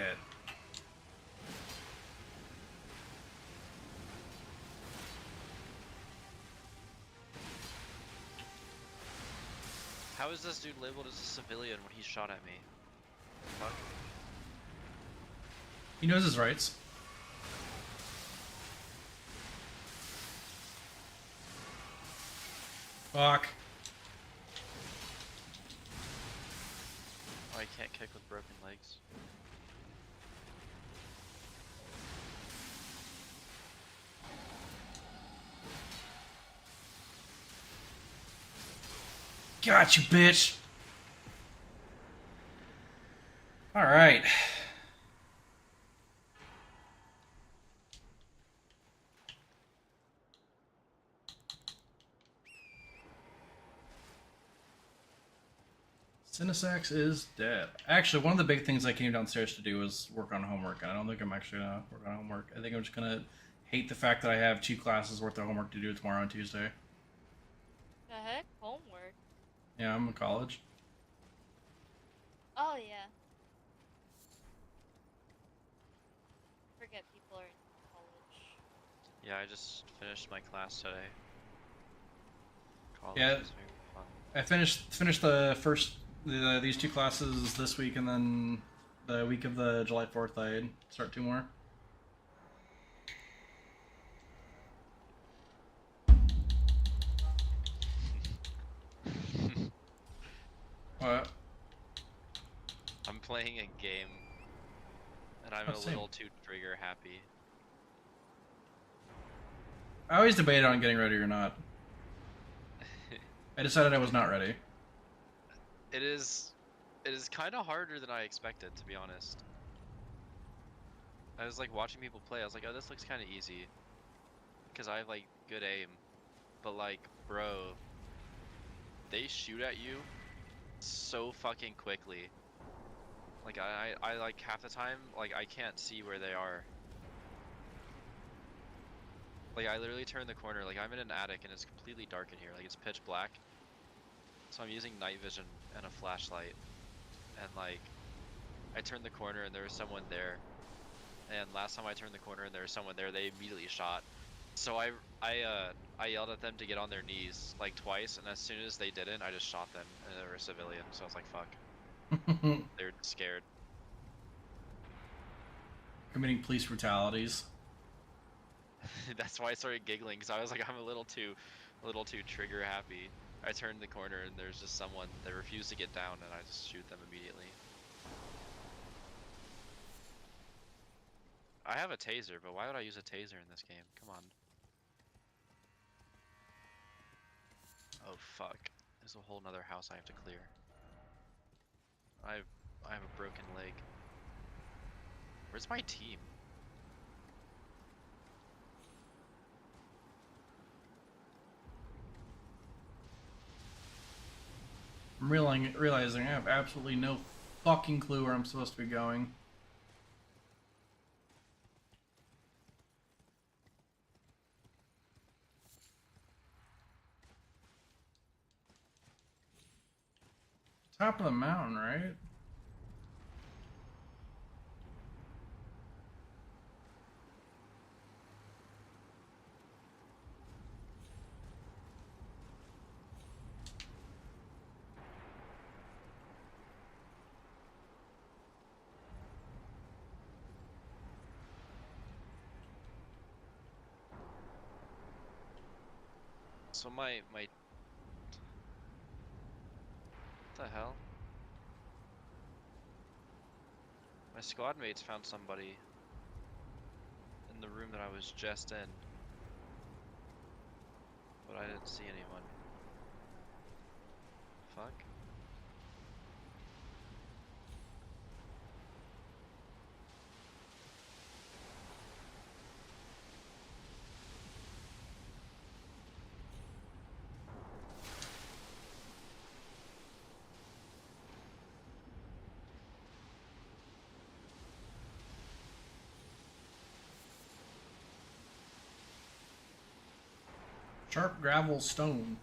How is this dude labeled as a civilian when he shot at me? Fuck. He knows his rights. Fuck. Oh, I can't kick with broken legs. Got you, bitch. All right. Cinesax is dead. Actually, one of the big things I came downstairs to do was work on homework, and I don't think I'm actually gonna work on homework. I think I'm just gonna hate the fact that I have 2 classes worth of homework to do tomorrow and Tuesday. The heck? Homework? Yeah, I'm in college. Oh, yeah. Forget people are in college. Yeah, I just finished my class today. College Yeah. is very fun. I finished the first these 2 classes this week, and then the week of the July 4th I start 2 more. What? I'm playing a game, and I'm Oh, a same. little too trigger happy. I always debated on getting ready or not. I decided I was not ready. It is kind of harder than I expected, to be honest. I was like watching people play. I was like, oh, this looks kind of easy, because I have like good aim. But like, bro, they shoot at you so fucking quickly. Like I like half the time, like I can't see where they are. Like I literally turn the corner, like I'm in an attic and it's completely dark in here, like it's pitch black. So I'm using night vision and a flashlight, and like I turned the corner and there was someone there. And last time I turned the corner and there was someone there, they immediately shot. So I yelled at them to get on their knees like twice, and as soon as they didn't, I just shot them, and they were a civilian. So I was like, fuck. They're scared. Committing police brutalities. That's why I started giggling, because I was like, I'm a little too trigger happy. I turned the corner and there's just someone that refused to get down, and I just shoot them immediately. I have a taser, but why would I use a taser in this game? Come on. Oh fuck. There's a whole nother house I have to clear. I have a broken leg. Where's my team? I'm realizing I have absolutely no fucking clue where I'm supposed to be going. Top of the mountain, right? So my what the hell? My squad mates found somebody in the room that I was just in, but I didn't see anyone. Fuck. Sharp gravel stone.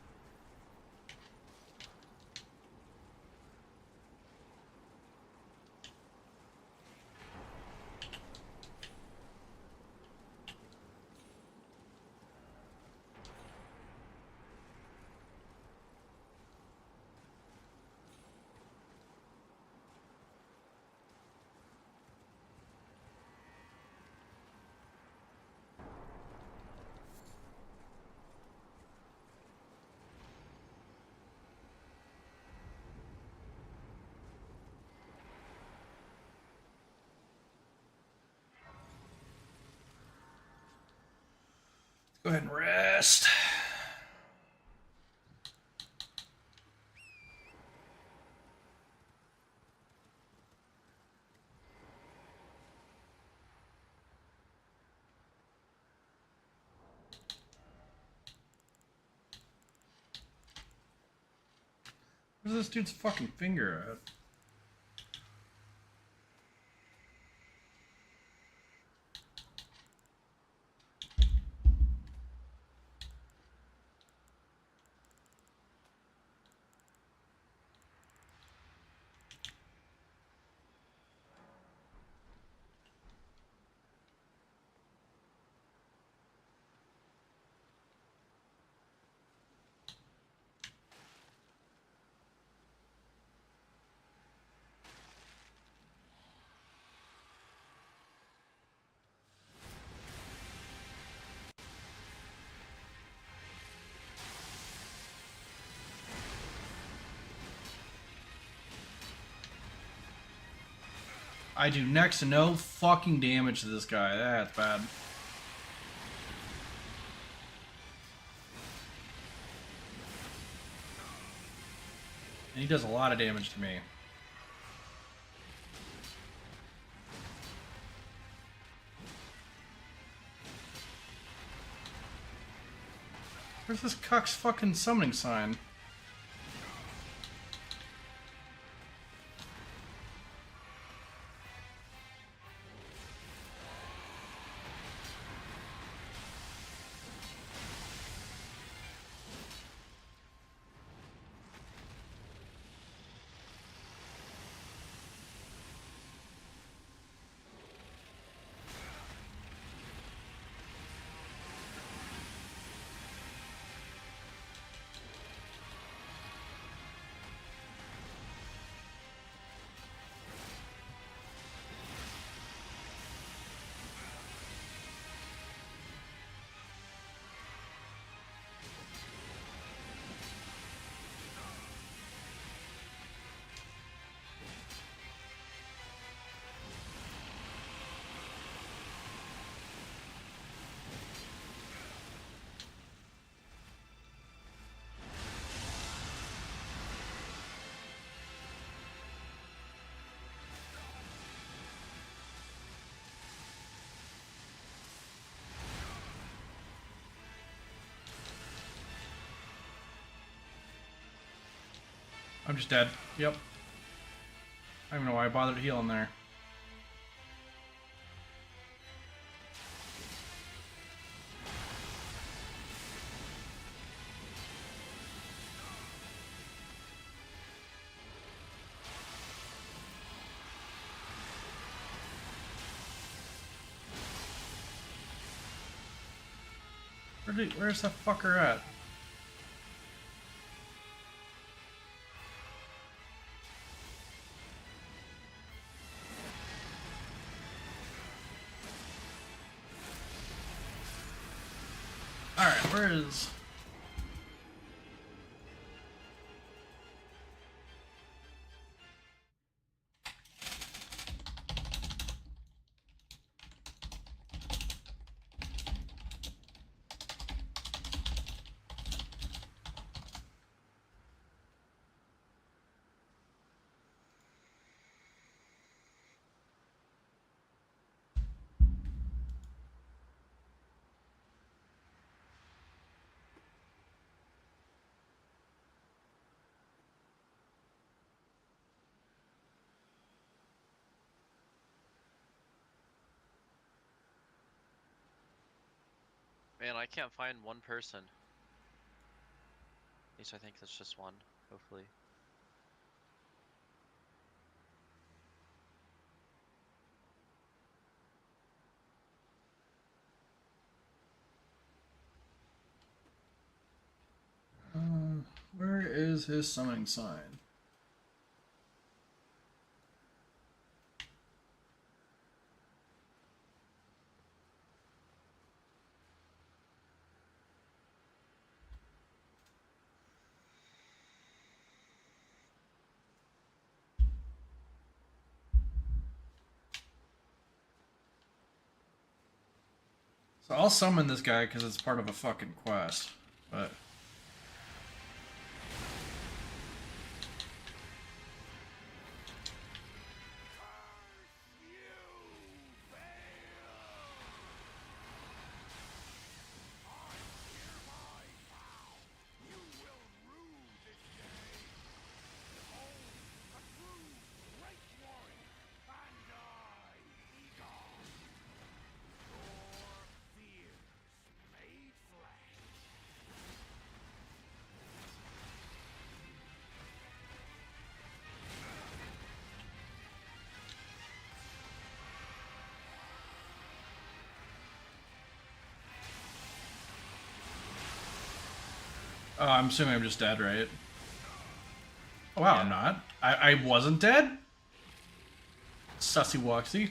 Go ahead and rest. Where's this dude's fucking finger at? I do next to no fucking damage to this guy. That's bad. And he does a lot of damage to me. Where's this cuck's fucking summoning sign? I'm just dead. Yep. I don't even know why I bothered healing there. Where's the fucker at? Alright, where is... Man, I can't find one person. At least I think that's just one, hopefully. Where is his summoning sign? So I'll summon this guy because it's part of a fucking quest, but... Oh, I'm assuming I'm just dead, right? Oh, wow, I'm not. I wasn't dead? Sussy Woxy.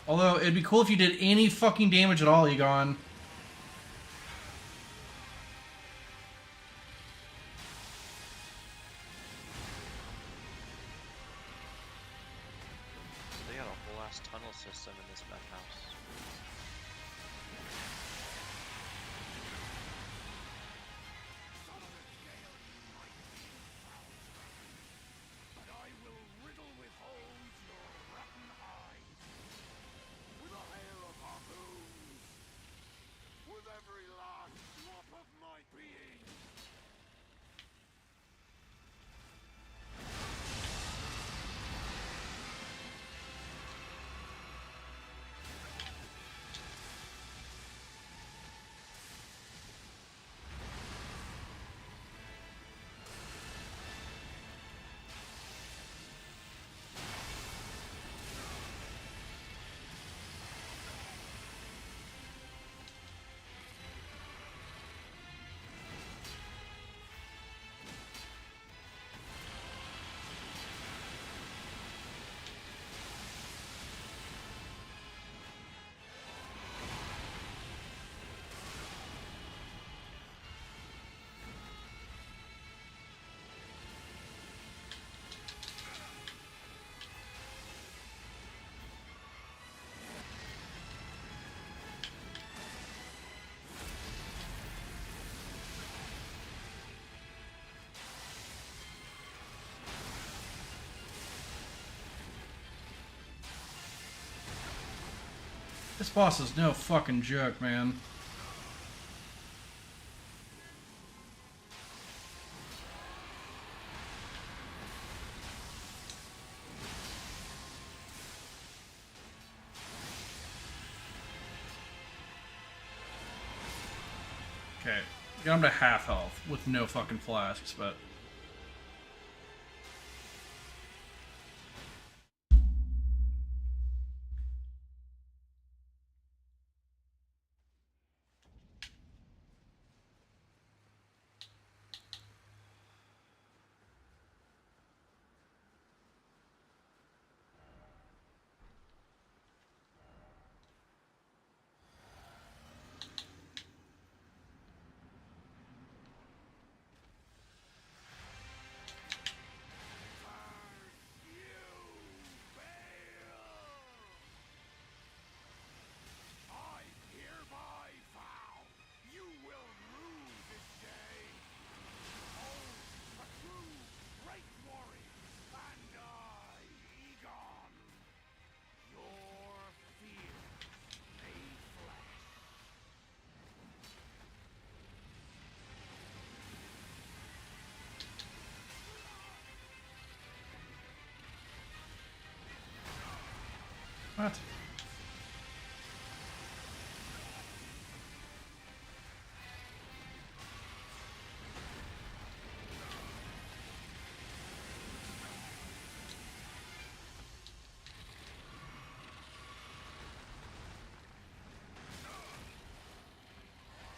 Although, it'd be cool if you did any fucking damage at all, Egon. They got a whole ass tunnel system in this meth house. This boss is no fucking joke, man. Okay, got him to half health with no fucking flasks, but... I hereby vow you will rue this day. Oh, a true great warrior, and I, Egon, your fear made flesh. What?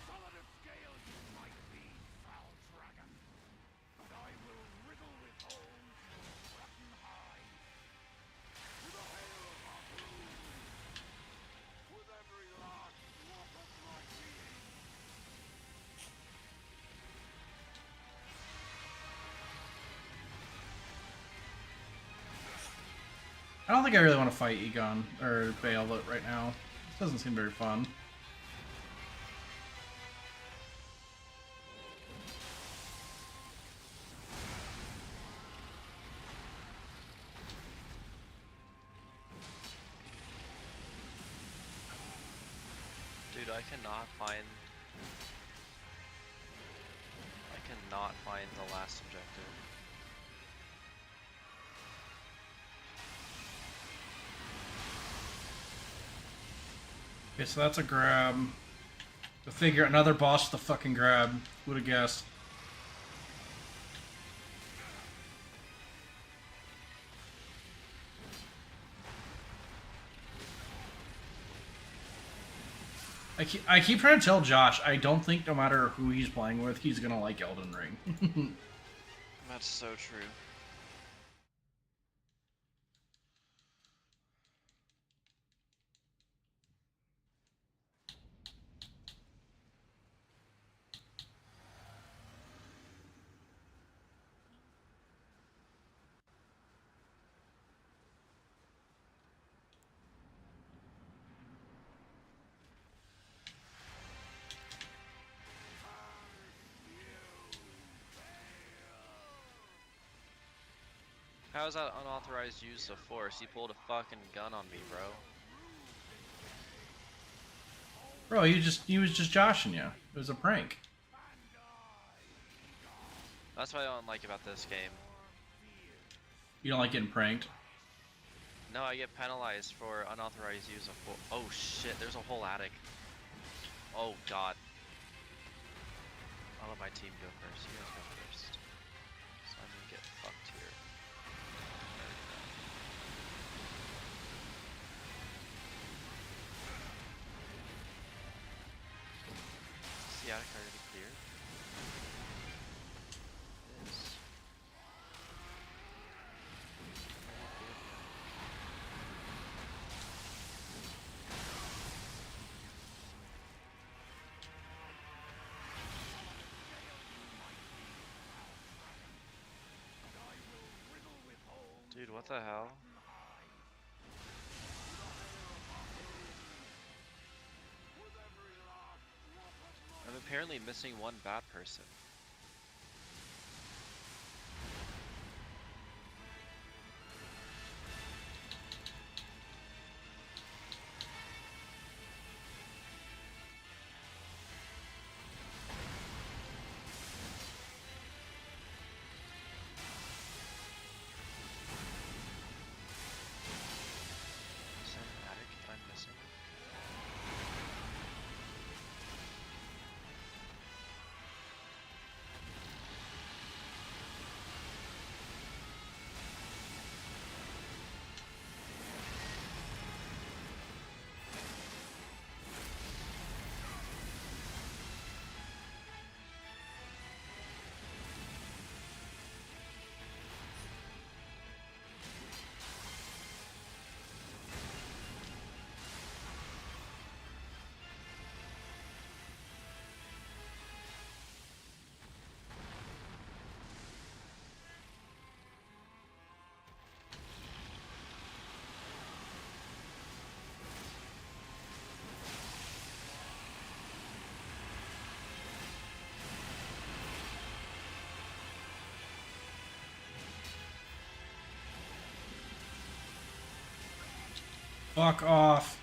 Solid of scale you might be, foul dragon, but I will riddle with holes your rotten hide. To the hail of Harpoon, with every last drop of my being. I don't think I really want to fight Egon or Bale right now. This doesn't seem very fun. Dude, I cannot find the last objective. Okay, so that's a grab. The figure, another boss with a fucking grab. Who would have guessed? I keep trying to tell Josh, I don't think no matter who he's playing with, he's gonna like Elden Ring. That's so true. How is that unauthorized use of force? He pulled a fucking gun on me, bro. Bro, he was just joshing you. It was a prank. That's what I don't like about this game. You don't like getting pranked? No, I get penalized for unauthorized use of force. Oh shit, there's a whole attic. Oh god. I'll let my team go first. You guys go first. So I'm gonna get fucked here. Is the attic already cleared? It is. Dude, what the hell? I'm apparently missing one bad person. Fuck off.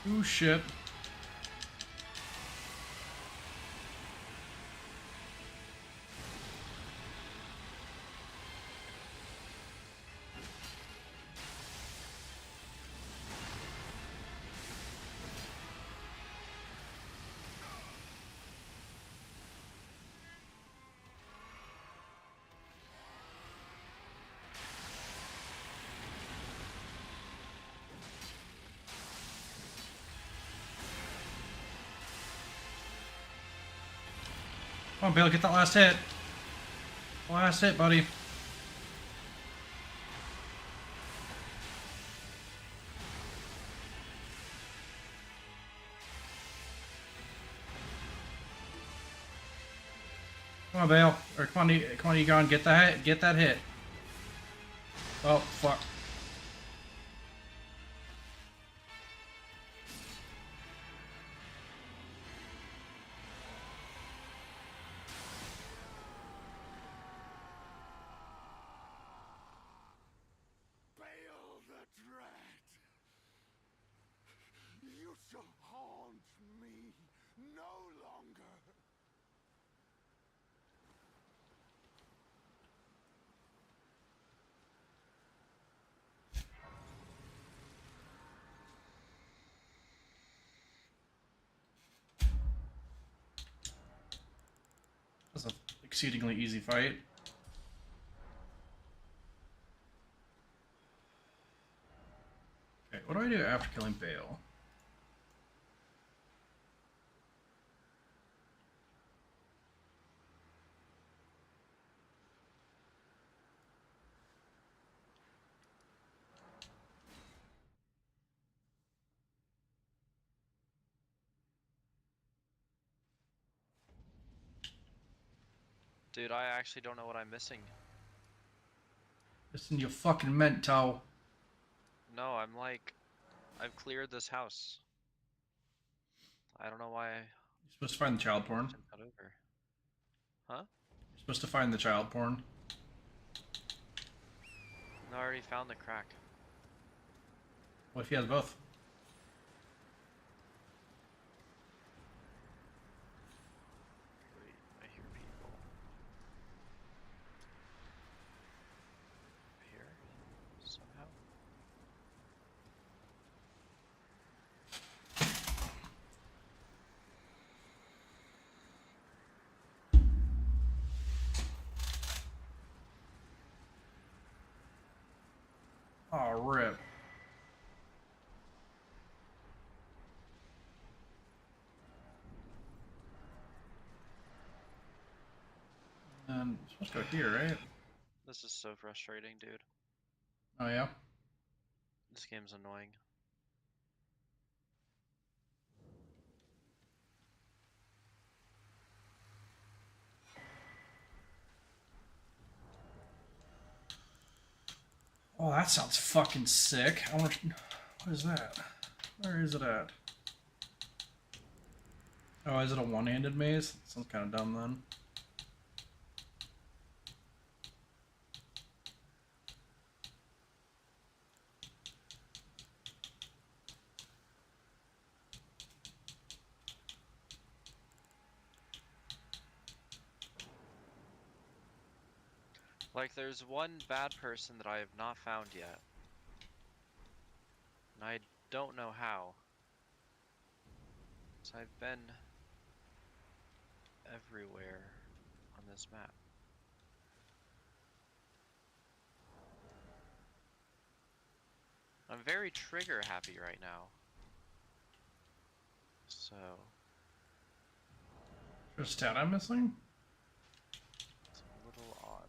Ooh, shit. Come on, Bale, get that last hit. Last hit, buddy. Come on, Bale. Or come on, Egon, get that hit. Oh, fuck. Bale the Dread. You shall haunt me no longer. That's an exceedingly easy fight. Okay, what do I do after killing Bale? Dude, I actually don't know what I'm missing. Listen, you fucking mento. No, I'm like, I've cleared this house. I don't know why You're supposed to find the child porn. not over. Huh? You're supposed to find the child porn. No, I already found the crack. What if he has both? Wait, I hear people. Here? Somehow? Oh, rip. And it's supposed to go here, right? This is so frustrating, dude. Oh, yeah? This game's annoying. Oh, that sounds fucking sick. I wonder... What is that? Where is it at? Oh, is it a one-handed maze? That sounds kind of dumb then. Like, there's one bad person that I have not found yet. And I don't know how. So I've been everywhere on this map. I'm very trigger happy right now. So There's a stat I'm missing? it's a little odd.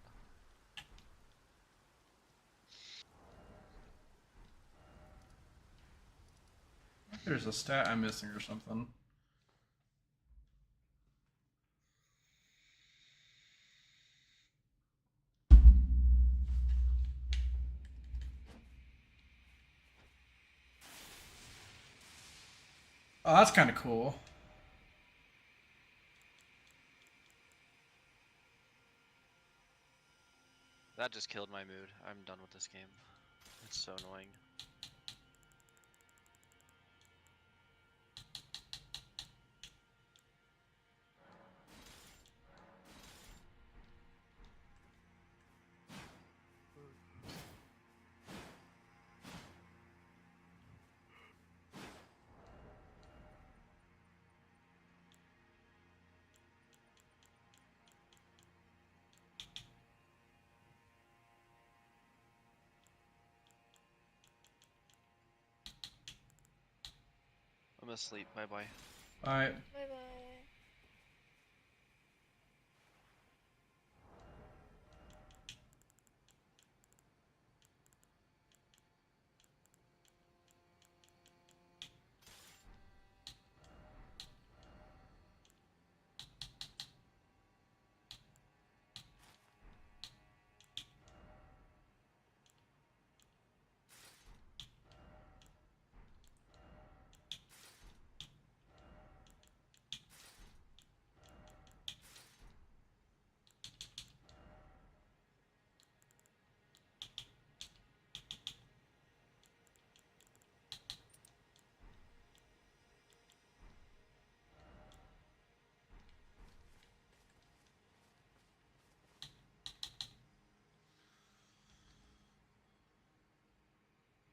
There's a stat I'm missing or something. Oh, that's kind of cool. That just killed my mood. I'm done with this game. It's so annoying. I'm asleep. Bye bye. Alright. Bye bye.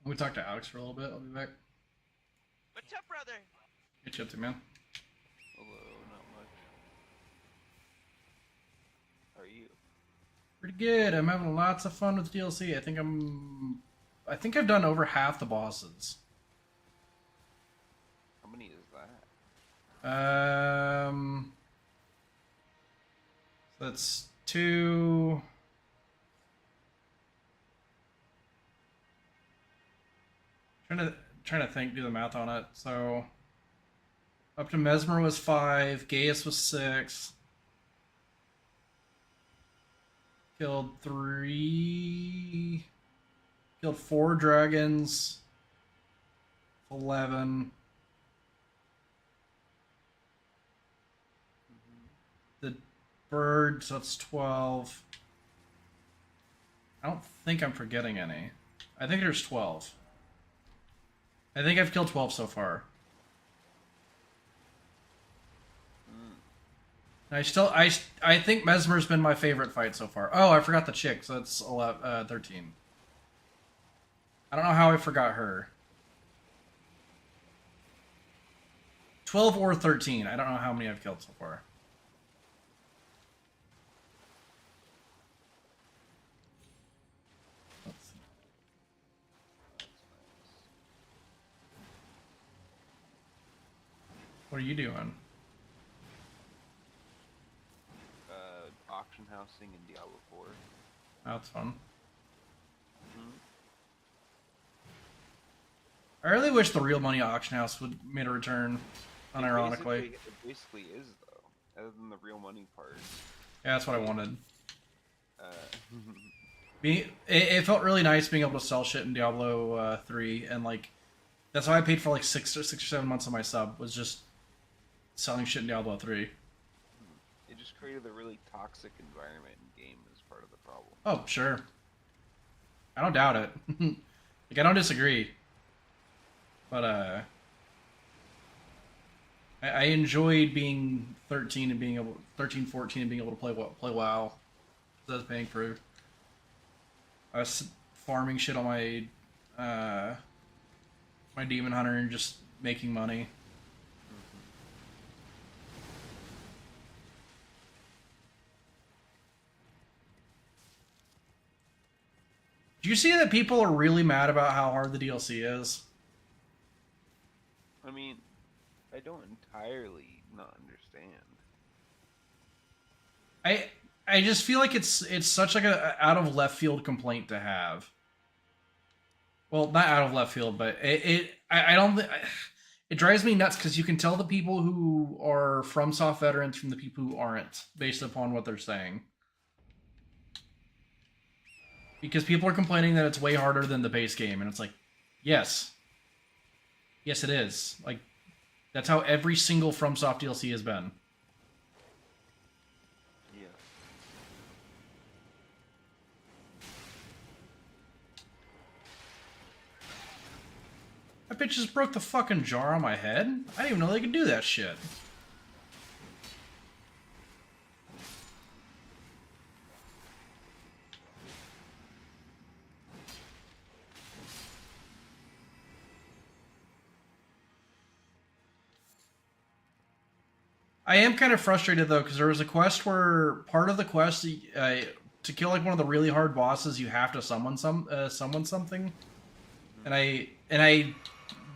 We talk to Alex for a little bit. I'll be back. What's up, brother? Get you up to, man. Hello, not much. How are you? Pretty good. I'm having lots of fun with DLC. I think I've done over half the bosses. How many is that? That's 2. Trying to think, do the math on it. So up to Mesmer was 5, Gaius was 6. Killed 3. Killed 4 dragons. 11. The bird, so that's 12. I don't think I'm forgetting any. I think there's 12. I think I've killed 12 so far. I think Mesmer's been my favorite fight so far. Oh, I forgot the chick, so that's 13. I don't know how I forgot her. 12 or 13. I don't know how many I've killed so far. Let's see. What are you doing? Auction housing in Diablo 4. That's fun. Hmm? I really wish the real money auction house would made a return, unironically. It basically is, though. Other than the real money part. Yeah, that's what I wanted. Uh, It felt really nice being able to sell shit in Diablo 3, and like that's why I paid for like 6 or 7 months of my sub, was just selling shit in Diablo 3. it just created a really toxic environment in game as part of the problem. Oh, sure. I don't doubt it. Like, I don't disagree. But I enjoyed being 13 and being able 13, 14 and being able to play WoW. I was paying for. I was farming shit on my my Demon Hunter and just making money. Do you see that people are really mad about how hard the DLC is? I mean, I don't entirely not understand. I just feel like it's such like a out of left field complaint to have. Well, not out of left field, but I don't. It drives me nuts because you can tell the people who are FromSoft veterans from the people who aren't based upon what they're saying. Because people are complaining that it's way harder than the base game, and it's like, yes, yes, it is. Like, that's how every single FromSoft DLC has been. Yeah. That bitch just broke the fucking jar on my head. I didn't even know they could do that shit. I am kind of frustrated though, because there was a quest where part of the quest to kill like one of the really hard bosses, you have to summon something, and I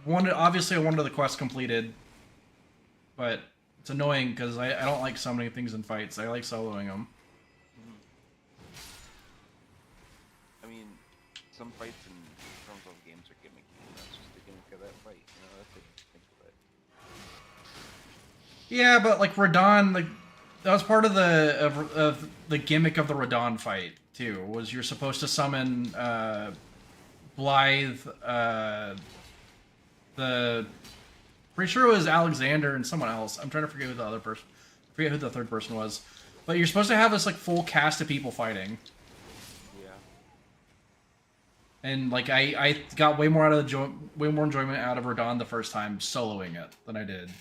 wanted, obviously I wanted the quest completed, but it's annoying because I don't like summoning things in fights. I like soloing them. I mean, some fights in terms of games are gimmicky. And that's just the gimmick of that fight. You know, that's what you think of it. Yeah, but like Radon, like that was part of the gimmick of the Radon fight too. Was you're supposed to summon Blythe, the pretty sure it was Alexander and someone else. I'm trying to forget who the other person, forget who the third person was. But you're supposed to have this like full cast of people fighting. Yeah. And like I got way more enjoyment out of Radon the first time soloing it than I did.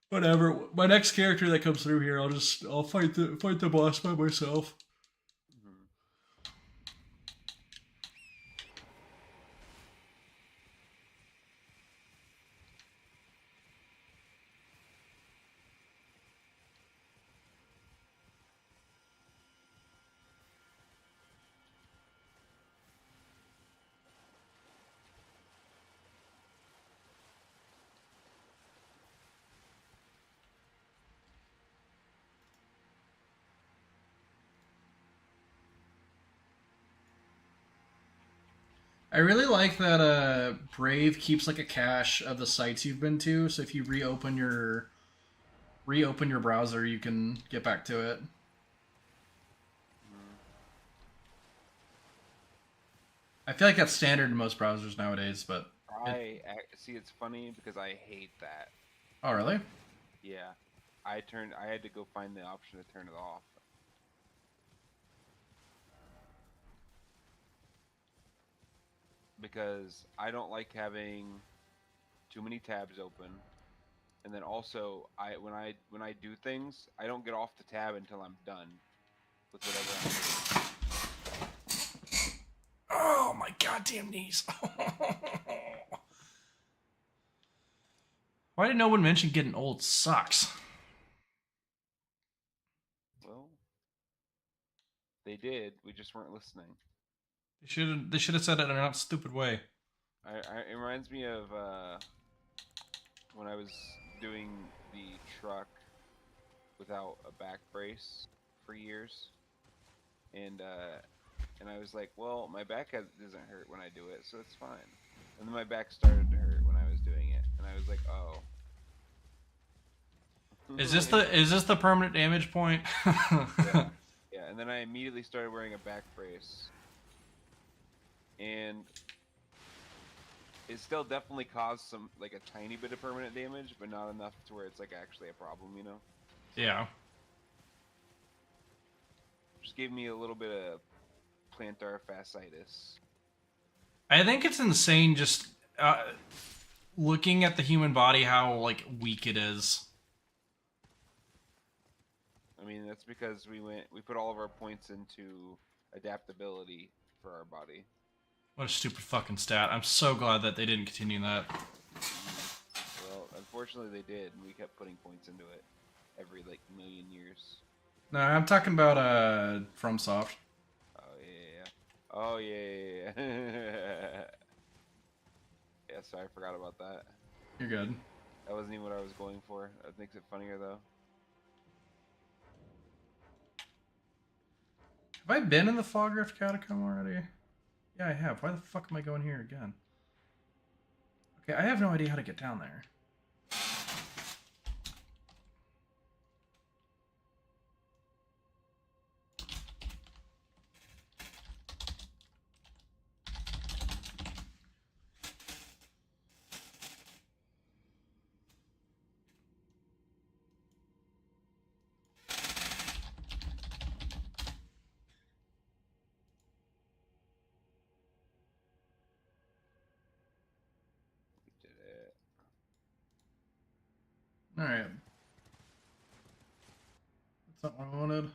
Whatever. My next character that comes through here, I'll fight the boss by myself. Mm-hmm. I really like that Brave keeps like a cache of the sites you've been to, so if you reopen your browser, you can get back to it. I feel like that's standard in most browsers nowadays, but See, it's funny because I hate that. oh really? Yeah. I had to go find the option to turn it off. Because I don't like having too many tabs open, and then also when I do things, I don't get off the tab until I'm done with whatever I'm doing. Oh my goddamn knees! Why did no one mention getting old sucks? Well, they did. We just weren't listening. They should have said it in a not stupid way. It reminds me of when I was doing the truck without a back brace for years, and I was like, well, my back doesn't hurt when I do it, so it's fine. And then my back started to hurt when I was doing it, and I was like, oh. Is this the permanent damage point? Yeah. Yeah, and then I immediately started wearing a back brace. And it still definitely caused some, like, a tiny bit of permanent damage, but not enough to where it's, like, actually a problem, you know? Yeah. Just gave me a little bit of plantar fasciitis. I think it's insane just looking at the human body, how, like, weak it is. I mean, that's because we put all of our points into adaptability for our body. What a stupid fucking stat. I'm so glad that they didn't continue that. Well, unfortunately they did, and we kept putting points into it every, like, million years. No, I'm talking about FromSoft. Oh yeah. Yeah, sorry, I forgot about that. You're good. That wasn't even what I was going for. That makes it funnier though. Have I been in the Fog Rift Catacomb already? Yeah, I have. Why the fuck am I going here again? Okay, I have no idea how to get down there. We did it. Alright. That's not what I wanted.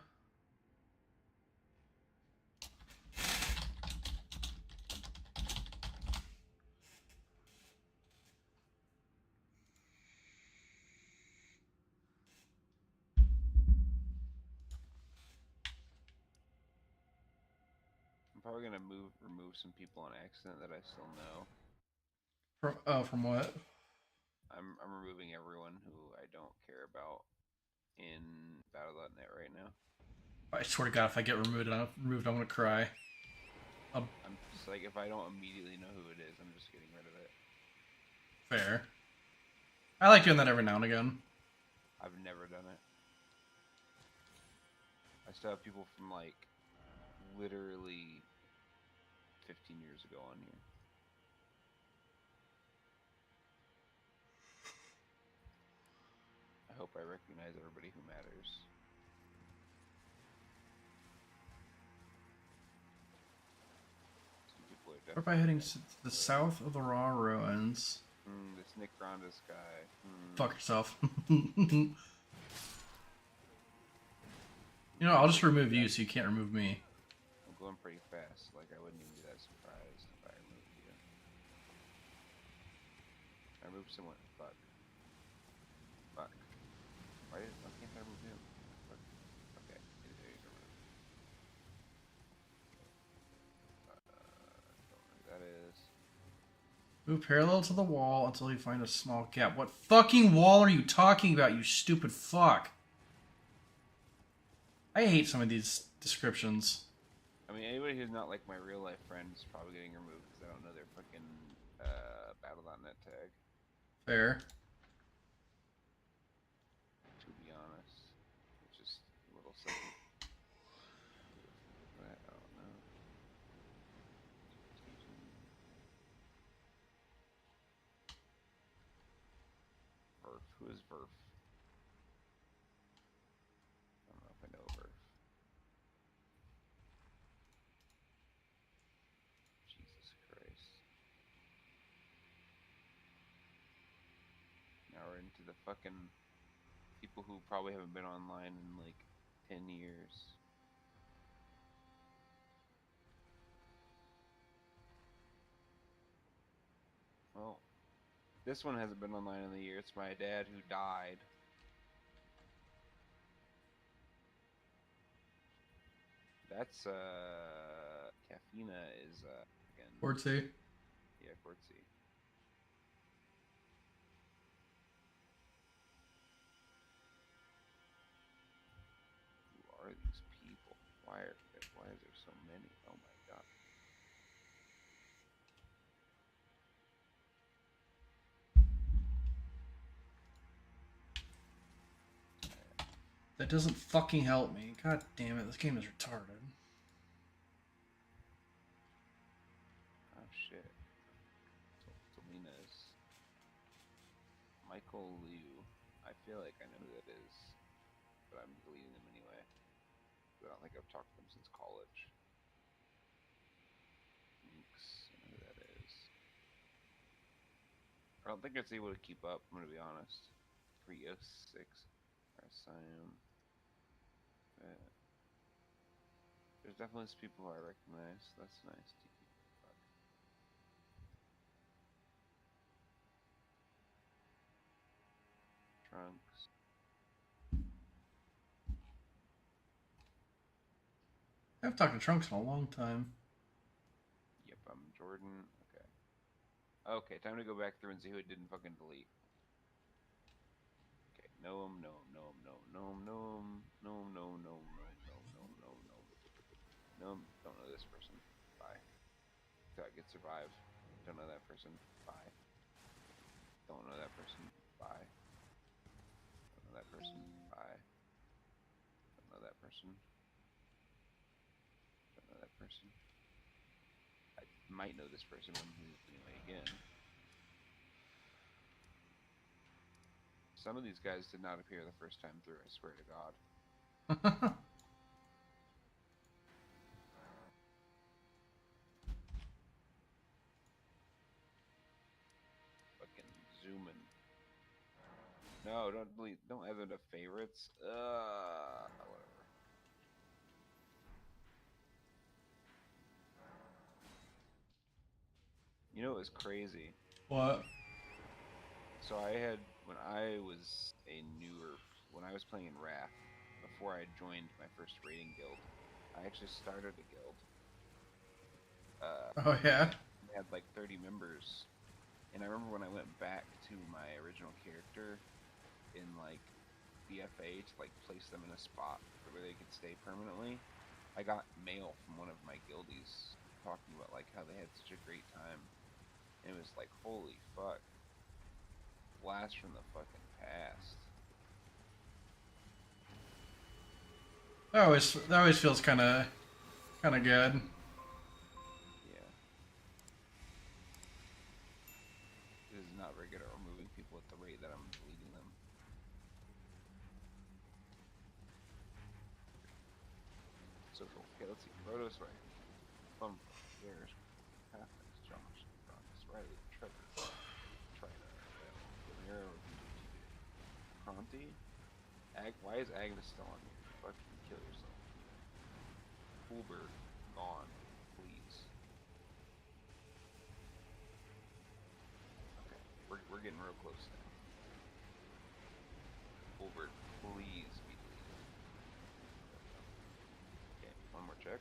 I'm probably gonna remove some people on accident that I still know. From what? I'm removing everyone who I don't care about in Battle.net right now. I swear to God, if I get removed, I'm gonna cry. I'm just like, if I don't immediately know who it is, I'm just getting rid of it. Fair. I like doing that every now and again. I've never done it. I still have people from like literally 15 years ago on here. I hope I recognize everybody who matters. Some people are Or by heading to the south of the Raw Ruins. This Nick Granda's guy. Fuck yourself. You know, I'll just remove you so you can't remove me. I'm going pretty fast. Like, I wouldn't even be that surprised if I removed you. I removed someone. Fuck. Fuck. Why can't I remove him? Fuck. Okay. He's removed. Don't know who that is. Move parallel to the wall until you find a small gap. What fucking wall are you talking about, you stupid fuck? I hate some of these descriptions. I mean, anybody who's not like my real life friend is probably getting removed because I don't know their fucking Battle.net tag. Fair. To be honest, it's just a little second. I don't know. Verf. Who is Verf? I don't know if I know Verf. Jesus Christ. Now we're into the fucking people who probably haven't been online in like 10 years. Well, this one hasn't been online in a year. It's my dad who died. That's Caffeina is again. Quartzy. Yeah, Quartzy. Who are these people? Why is there so many? Oh my god. That doesn't fucking help me. God damn it, this game is retarded. Oh shit. Selena's. Michael Liu. I feel like I know who that is, but I'm deleting them anyway. I don't think I've talked to them since college. Minx, I know who that is. I don't think it's able to keep up, I'm gonna be honest. 306. Siam. There's definitely some people who I recognize. That's nice. Fuck. Trunks. I've talked to Trunks in a long time. Jordan. Okay. Okay, time to go back through and see who it didn't fucking delete. Okay, know him, know him, know him, know him, know him, know him, know him, know him, know him, know him, know him, know him, know him, know him. Know him, don't know this person. Bye. Thought I could survive. Don't know that person. Bye. Don't know that person. Bye. Don't know that person. Bye. Don't know that person. Don't know that person. I might know this person when he anyway again. Some of these guys did not appear the first time through, I swear to God. Fucking zooming. No, don't delete. Don't add them to favorites. Whatever. You know, it was crazy. What? So I had, when I was when I was playing in Wrath, before I joined my first raiding guild, I actually started a guild. Oh yeah. It had like 30 members, and I remember when I went back to my original character in like BFA to like place them in a spot where they could stay permanently, I got mail from one of my guildies talking about like how they had such a great time. And it was like, holy fuck. Blast from the fucking past. That always feels kind of good. Yeah. This is not very good at removing people at the rate that I'm deleting them. Social. Okay, let's see. Rhodos, right. Fun. There's Catholics, Josh, Broncos, Riley, Trevor, Trina, Romero, Conti. Why is Agnes still on here? Fucking kill yourself. Fulberg, gone, please. Okay, we're getting real close now. Fulberg, please be deleted. Okay, one more check.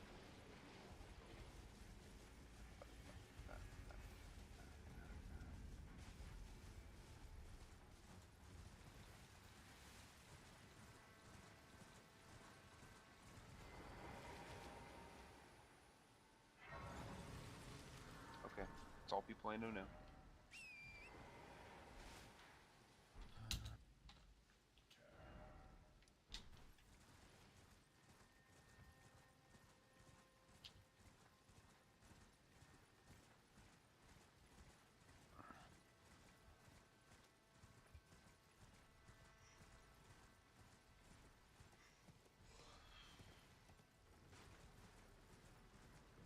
Okay, it's all people I know now.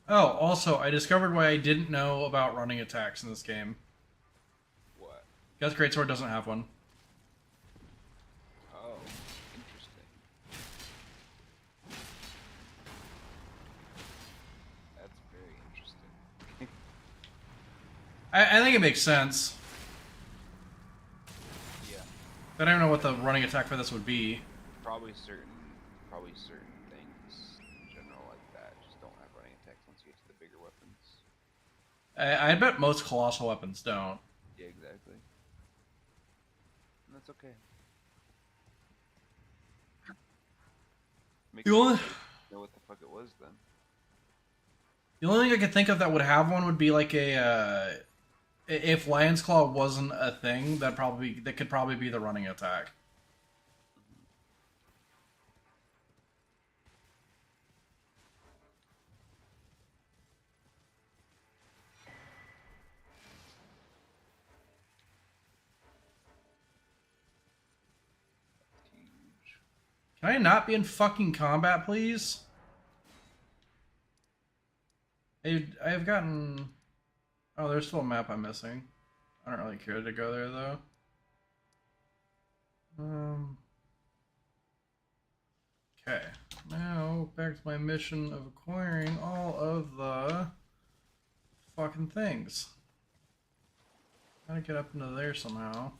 Oh, also, I discovered why I didn't know about running attacks in this game. What? Guess Greatsword doesn't have one. Oh, interesting. That's very interesting. I think it makes sense. Yeah, But I don't know what the running attack for this would be. probably certain things in general like that just don't have running attacks once you get to the bigger weapons. I bet most colossal weapons don't. Yeah, exactly. And that's okay. Makes The only- sense. Know what the fuck it was then. The only thing I could think of that would have one would be like a if Lion's Claw wasn't a thing, that could probably be the running attack. It's huge. Can I not be in fucking combat, please? I've gotten... Oh, there's still a map I'm missing. I don't really care to go there, though. Okay. Now, back to my mission of acquiring all of the fucking things. Gotta get up into there somehow.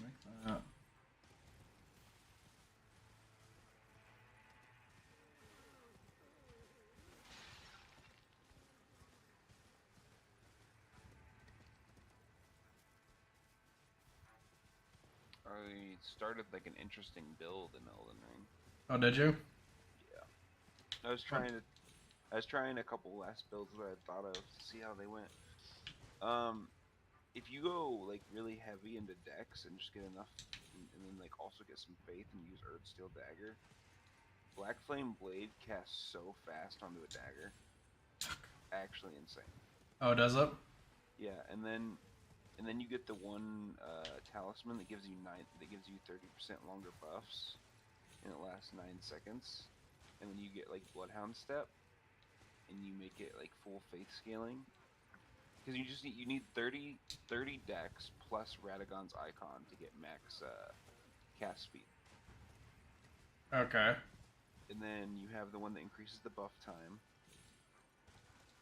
make that. I started like an interesting build in Elden Ring. Oh, did you? I was trying a couple last builds that I thought of to see how they went. If you go like really heavy into Dex and just get enough, and then like also get some faith and use Steel Dagger, Black Flame Blade casts so fast onto a dagger, actually insane. Oh, does it? Yeah, and then you get the one talisman that gives you 30% longer buffs, and it lasts 9 seconds. And then you get like Bloodhound Step, and you make it like full faith scaling. Because you need 30 dex plus Radagon's Icon to get max cast speed. Okay. And then you have the one that increases the buff time.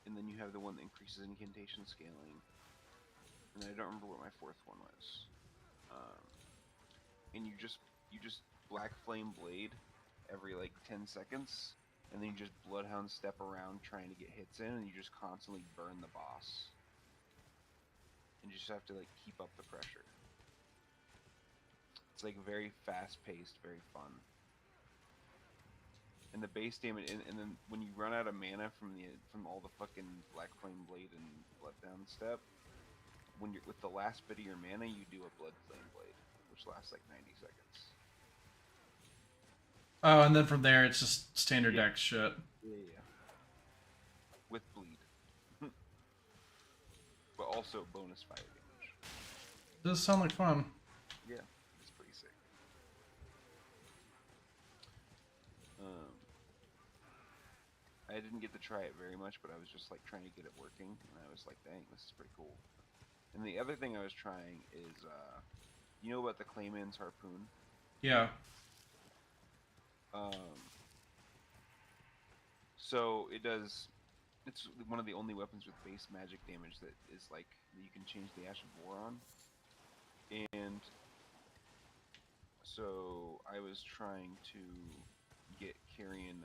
And then you have the one that increases incantation scaling. And I don't remember what my fourth one was. And you just Black Flame Blade every like 10 seconds. And then you just Bloodhound Step around trying to get hits in, and you just constantly burn the boss. And you just have to like keep up the pressure. It's like very fast paced, very fun. And the base damage, and then when you run out of mana from all the fucking Black Flame Blade and Bloodhound Step, when you're with the last bit of your mana, you do a Blood Flame Blade, which lasts like 90 seconds. Oh, and then from there it's just standard Yeah. Dex shit. Yeah. With bleed. But also bonus fire damage. Does sound like fun. Yeah, it's pretty sick. I didn't get to try it very much, but I was just like trying to get it working, and I was like, dang, this is pretty cool. And the other thing I was trying is, you know about the Clayman's Harpoon? Yeah. So it's one of the only weapons with base magic damage that is like, you can change the Ash of War on. And so I was trying to get Carrion,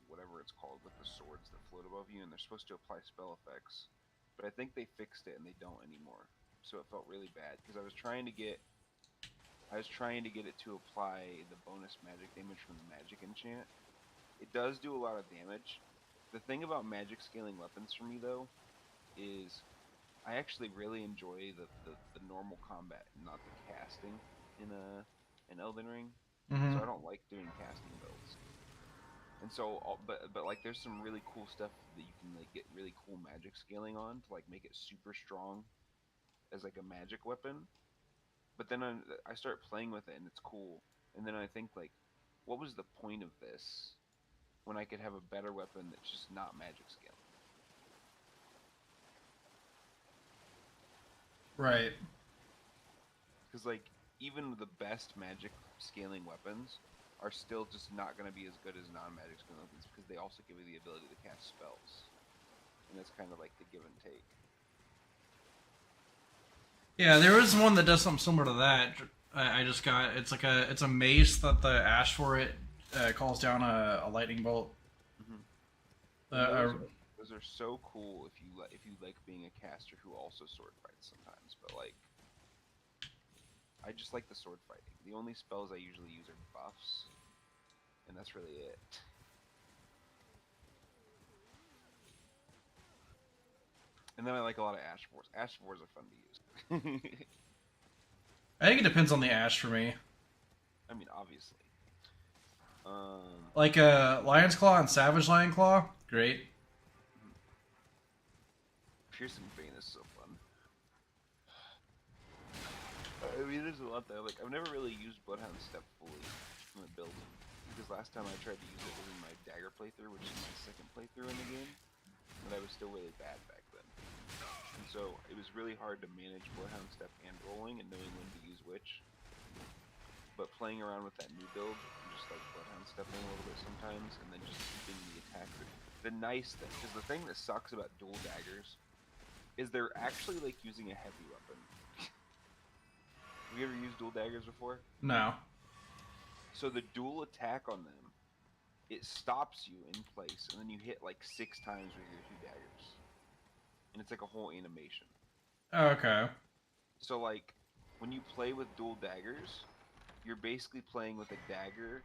whatever it's called, with the swords that float above you, and they're supposed to apply spell effects. But I think they fixed it and they don't anymore. So it felt really bad, because I was trying to get it to apply the bonus magic damage from the magic enchant. It does do a lot of damage. The thing about magic scaling weapons for me though is I actually really enjoy the normal combat, not the casting in Elden Ring. Mm-hmm. So I don't like doing casting builds. And so, but like, there's some really cool stuff that you can like get really cool magic scaling on to like make it super strong as like a magic weapon. But then I start playing with it and it's cool. And then I think like, what was the point of this when I could have a better weapon that's just not magic scaling? Right. Because like, even the best magic scaling weapons are still just not going to be as good as non-magic scaling weapons, because they also give you the ability to cast spells. And that's kind of like the give and take. Yeah, there is one that does something similar to that. I just got it's a mace that the ash for it calls down a lightning bolt. Mm-hmm. Those are so cool if you like being a caster who also sword fights sometimes. But like, I just like the sword fighting. The only spells I usually use are buffs, and that's really it. And then I like a lot of Ash Wars. Ash Wars are fun to use. I think it depends on the ash for me. I mean, obviously. Like Lion's Claw and Savage Lion Claw, great. Piercing Bane is so fun. I mean, there's a lot there. Like, I've never really used Bloodhound Step fully in the build, because last time I tried to use it was in my Dagger playthrough, which is my second playthrough in the game, but I was still really bad back then. And so it was really hard to manage Bloodhound Step and rolling and knowing when to use which. But playing around with that new build, I'm just like Bloodhound Stepping a little bit sometimes, and then just keeping the attack. The nice thing, because the thing that sucks about dual daggers is they're actually like using a heavy weapon. Have you ever used dual daggers before? No. So the dual attack on them, it stops you in place, and then you hit like 6 times with your 2 daggers, and it's like a whole animation. Okay. So like, when you play with dual daggers, you're basically playing with a dagger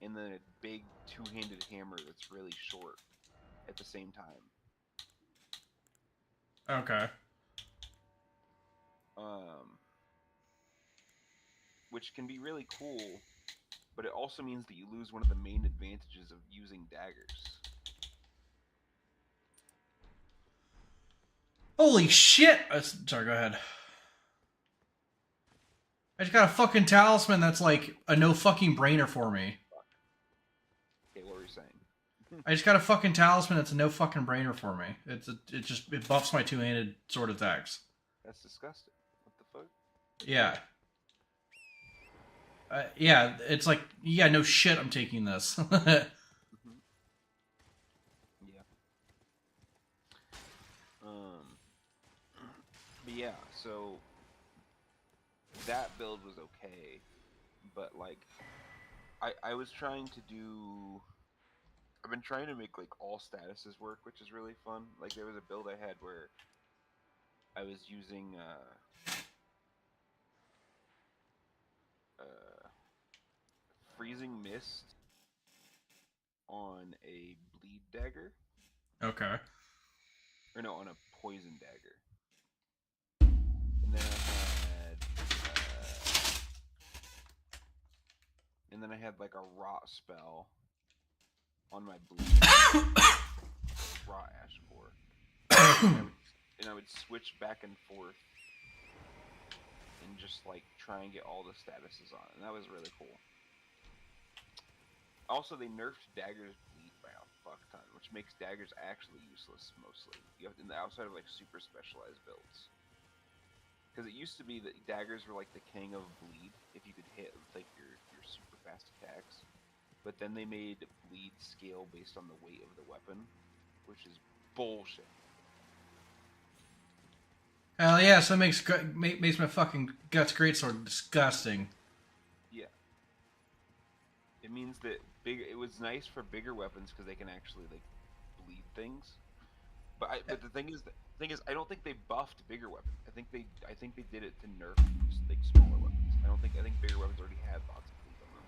and then a big 2-handed hammer that's really short at the same time. Okay. Which can be really cool, but it also means that you lose one of the main advantages of using daggers. Holy shit! Sorry, go ahead. I just got a fucking talisman that's like a no fucking brainer for me. Okay, what were you saying? I just got a fucking talisman that's a no fucking brainer for me. It buffs my 2-handed sword attacks. That's disgusting. What the fuck? Yeah. Yeah, it's like, yeah, no shit, I'm taking this. Yeah. But yeah, so that build was okay, but like, I was trying to do. I've been trying to make like all statuses work, which is really fun. Like there was a build I had where I was using freezing mist on a bleed dagger, Okay. or no, on a poison dagger, and then I had like a rot spell on my bleed, rot ash core, and I would switch back and forth and just like try and get all the statuses on, and that was really cool. Also, they nerfed daggers bleed by a fuck ton, which makes daggers actually useless mostly. You have in the outside of like super specialized builds. Because it used to be that daggers were like the king of bleed if you could hit like your super fast attacks. But then they made bleed scale based on the weight of the weapon, which is bullshit. Hell yeah, so that makes my fucking guts greatsword disgusting. Yeah. It means that it was nice for bigger weapons because they can actually like bleed things. But the thing is, I don't think they buffed bigger weapons. I think they did it to nerf like smaller weapons. I think bigger weapons already had lots of bleed on them.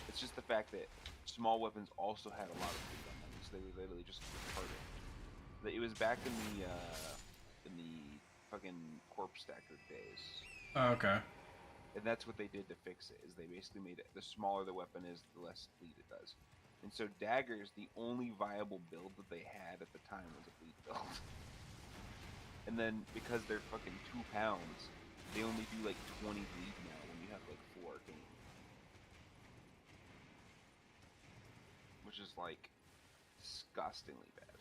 It's just the fact that small weapons also had a lot of bleed on them, so they were literally just retarded. It was back in the fucking corpse stacker days. Oh, okay. And that's what they did to fix it, is they basically made it, the smaller the weapon is, the less bleed it does. And so daggers, the only viable build that they had at the time was a bleed build. And then, because they're fucking 2 pounds, they only do like 20 bleed now when you have like 4 arcane. Which is like, disgustingly bad.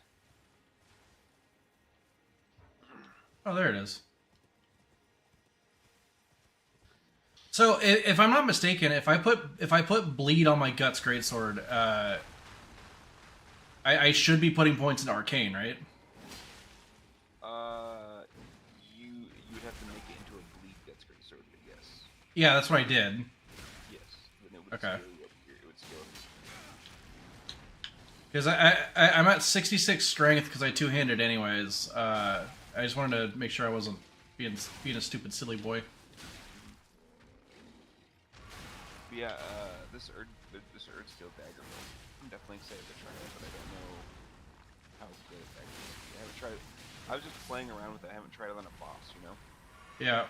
Oh, there it is. So, if I'm not mistaken, if I put bleed on my guts greatsword, I should be putting points into arcane, right? You'd have to make it into a bleed guts greatsword, but yes. Yeah, that's what I did. Yes. Then it would Okay. scale you up here. It would scale you. Because I'm at 66 strength because I 2-handed anyways. I just wanted to make sure I wasn't being a stupid silly boy. But yeah, this Erdsteel dagger build, I'm definitely excited to try it, but I don't know how good it's actually going to be. I haven't tried it. I was just playing around with it. I haven't tried it on a boss, you know? Yeah.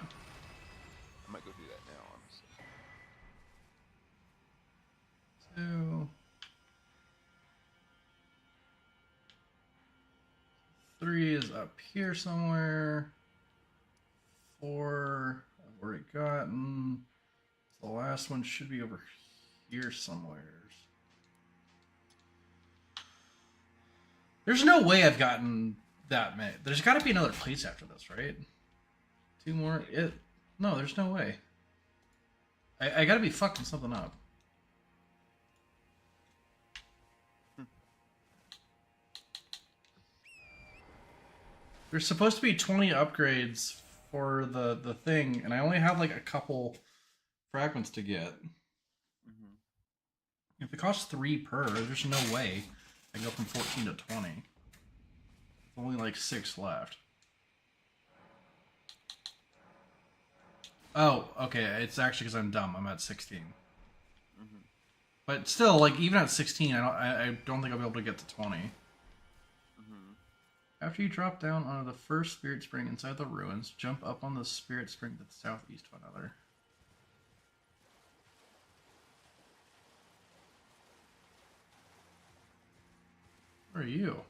I might go do that now, honestly. Two. 3 is up here somewhere. 4, I've already gotten. The last one should be over here somewhere. There's no way I've gotten that many. There's got to be another place after this, right? 2 more. No, there's no way. I got to be fucking something up. There's supposed to be 20 upgrades for the thing, and I only have like a couple fragments to get. Mm-hmm. If it costs 3 per, there's no way I go from 14 to 20. Only like 6 left. Oh, okay. It's actually because I'm dumb. I'm at 16. Mm-hmm. But still, like even at 16, I don't think I'll be able to get to 20. Mm-hmm. After you drop down onto the first spirit spring inside the ruins, jump up on the spirit spring to the southeast of another. Where are you?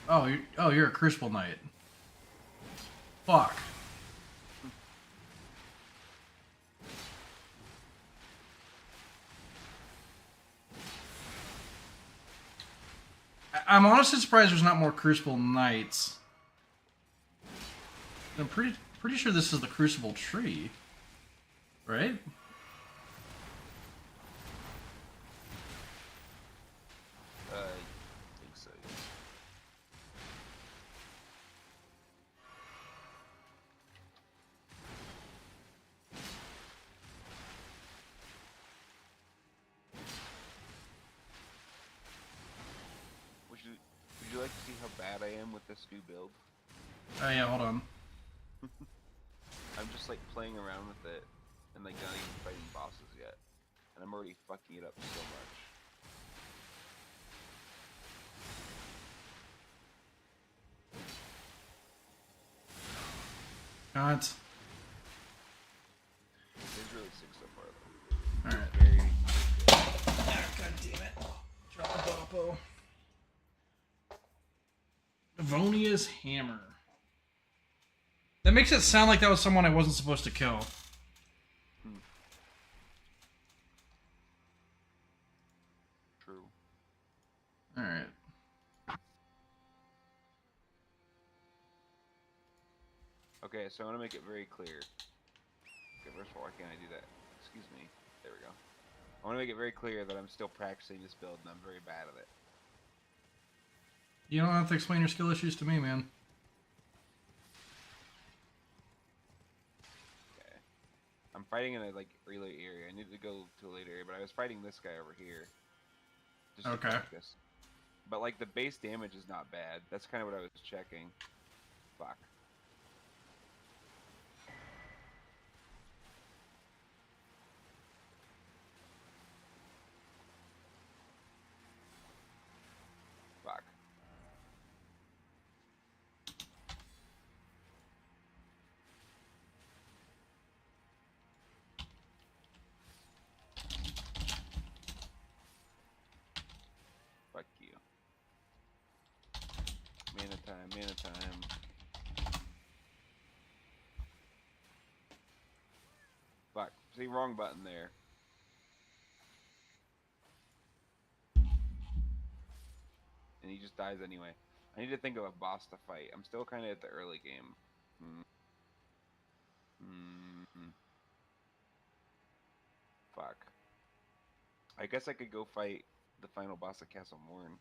Oh, you're a Crucible Knight. Fuck. I'm honestly surprised there's not more Crucible Knights. I'm pretty sure this is the Crucible tree, right? I think so. Yeah. Would you like to see how bad I am with this new build? Oh yeah, hold on. I'm just like playing around with it and like not even fighting bosses yet, and I'm already fucking it up so much. God. It's really sick so far though. Alright. Very. God damn it. Drop the Boppo. Devonia's Hammer. That makes it sound like that was someone I wasn't supposed to kill. True. Alright. Okay, so I want to make it very clear. Okay, first of all, why can't I do that? Excuse me. There we go. I want to make it very clear that I'm still practicing this build and I'm very bad at it. You don't have to explain your skill issues to me, man. Okay. I'm fighting in a like relay area. I need to go to a later area, but I was fighting this guy over here. Just to practice. But like the base damage is not bad. That's kind of what I was checking. Fuck. Fuck. Fuck you. Mana time, mana time. Fuck. See, wrong button there. And he just dies anyway. I need to think of a boss to fight. I'm still kind of at the early game. Fuck. I guess I could go fight the final boss of Castle Morn.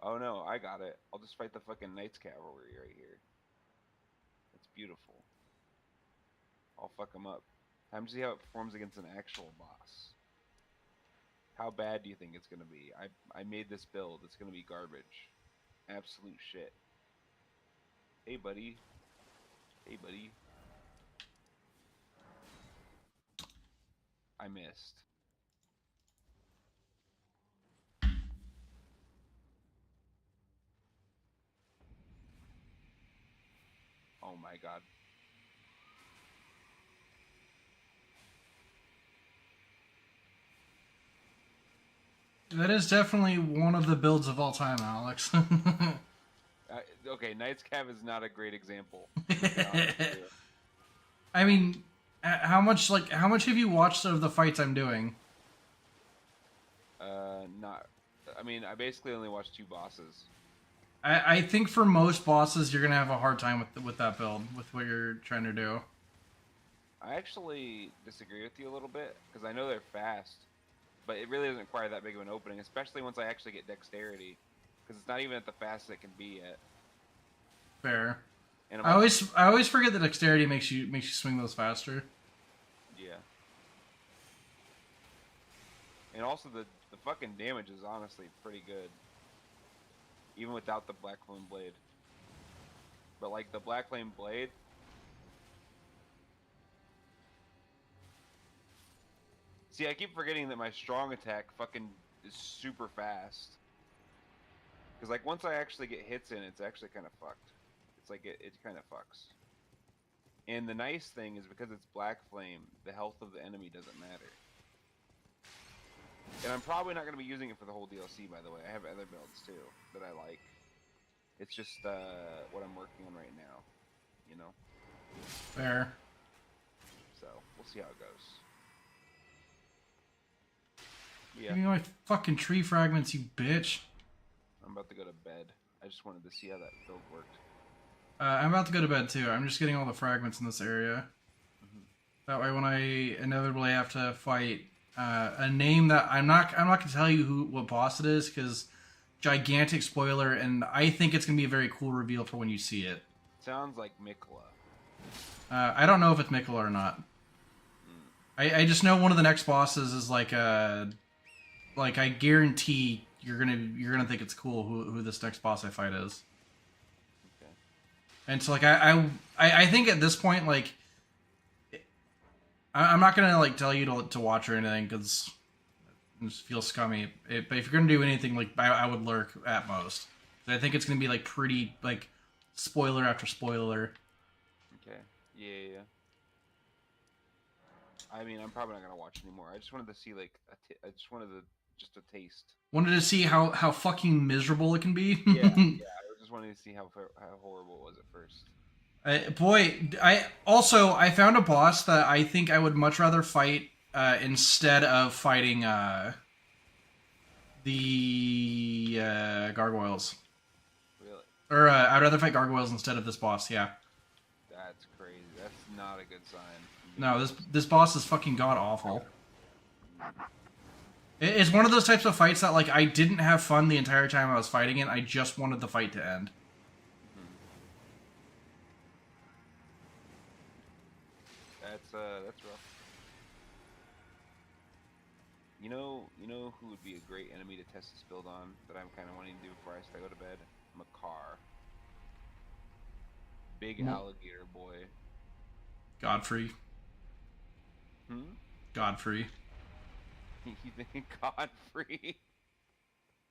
Oh no, I got it. I'll just fight the fucking Knights Cavalry right here. It's beautiful. I'll fuck him up. Time to see how it performs against an actual boss. How bad do you think it's gonna be? I made this build. It's gonna be garbage. Absolute shit. Hey buddy. Hey buddy. I missed. Oh my god. That is definitely one of the builds of all time, Alex. Okay, Knights Cav is not a great example. I mean, how much have you watched of the fights I'm doing? Not. I mean, I basically only watched 2 bosses. I think for most bosses, you're gonna have a hard time with that build, with what you're trying to do. I actually disagree with you a little bit, because I know they're fast, but it really doesn't require that big of an opening, especially once I actually get dexterity. because it's not even at the fastest it can be yet. Fair. And I always forget that dexterity makes you swing those faster. Yeah. And also the fucking damage is honestly pretty good. Even without the Black Flame Blade. But like the Black Flame Blade. See, I keep forgetting that my strong attack fucking is super fast. Because like once I actually get hits in, it's actually kind of fucked. It's like it kind of fucks. And the nice thing is because it's Black Flame, the health of the enemy doesn't matter. And I'm probably not going to be using it for the whole DLC, by the way. I have other builds too that I like. It's just what I'm working on right now, you know? Fair. So, we'll see how it goes. Give Yeah, me my fucking tree fragments, you bitch. I'm about to go to bed. I just wanted to see how that build worked. I'm about to go to bed too. I'm just getting all the fragments in this area. That way, when I inevitably have to fight a name that I'm not gonna tell you what boss it is because gigantic spoiler, and I think it's gonna be a very cool reveal for when you see it. Sounds like Mikla. I don't know if it's Mikkel or not. I just know one of the next bosses is like I guarantee you're gonna think it's cool who this next boss I fight is. Okay. And so like I think at this point like I'm not gonna like tell you to watch or anything because it just feels scummy. But if you're gonna do anything, like I would lurk at most. I think it's gonna be like pretty like spoiler after spoiler. Okay. Yeah. I mean, I'm probably not gonna watch anymore. I just wanted to see like I just wanted just a taste. Wanted to see how fucking miserable it can be. Yeah. I just wanted to see how horrible it was at first. I found a boss that I think I would much rather fight instead of fighting the gargoyles. Really? Or I'd rather fight gargoyles instead of this boss. Yeah. That's crazy. That's not a good sign. No, this boss is fucking god awful. It's one of those types of fights that like I didn't have fun the entire time I was fighting it. I just wanted the fight to end. That's rough. You know who would be a great enemy to test this build on that I'm kind of wanting to do before I go to bed? Makar. Big alligator boy. Godfrey. Godfrey. You think Godfrey?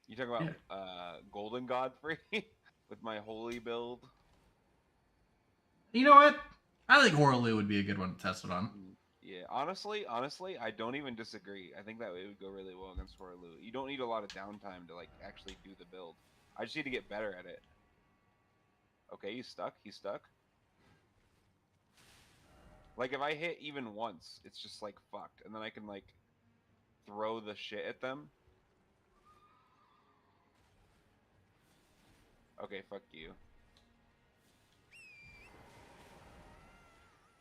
You talking about Golden Godfrey with my holy build? You know what? I think Horaloo would be a good one to test it on. Yeah, honestly, I don't even disagree. I think that it would go really well against Horaloo. You don't need a lot of downtime to like actually do the build. I just need to get better at it. Okay, he's stuck. Like if I hit even once, it's just like fucked, and then I can like throw the shit at them. Okay, fuck you.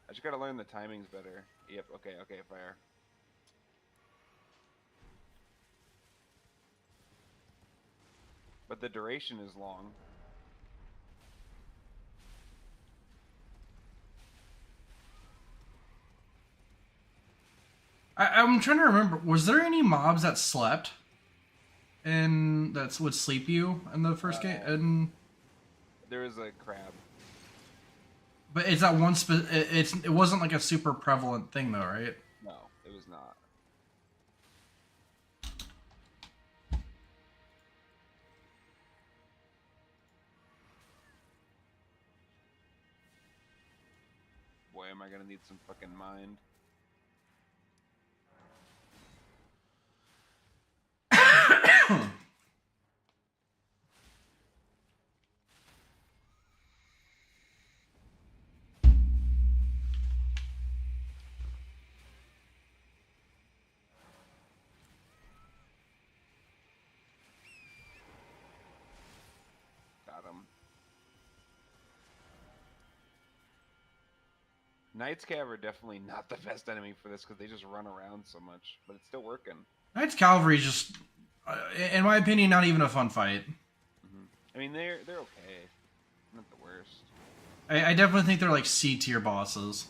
I just gotta learn the timings better. Yep, okay, fire. But the duration is long. I'm trying to remember. Was there any mobs that slept? And that would sleep you in the first game? And There is a crab. but it's that one. It wasn't like a super prevalent thing though, right? No, it was not. Boy, am I gonna need some fucking mind. Got him. Knights Cav are definitely not the best enemy for this because they just run around so much, but it's still working. Knights Cavalry is just, in my opinion, not even a fun fight. I mean, they're okay. Not the worst. I definitely think they're like C tier bosses.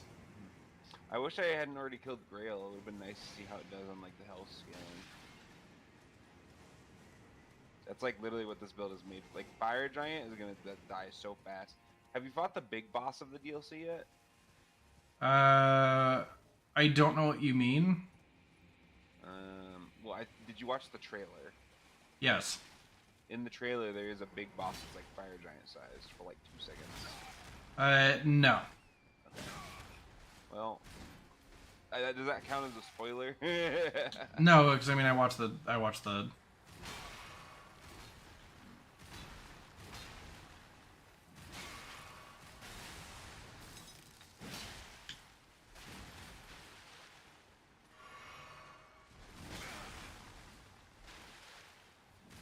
I wish I hadn't already killed Grail. It would have been nice to see how it does on like the health scaling. That's like literally what this build is made. Like Fire Giant is gonna die so fast. Have you fought the big boss of the DLC yet? I don't know what you mean. Well, did you watch the trailer? Yes. In the trailer, there is a big boss that's like Fire Giant sized for like 2 seconds. No. Okay. Well, does that count as a spoiler? No, because I mean, I watched the.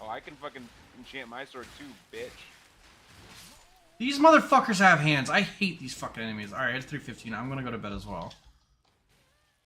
Oh, I can fucking enchant my sword too, bitch. These motherfuckers have hands. I hate these fucking enemies. Alright, it's 3:15. I'm gonna go to bed as well.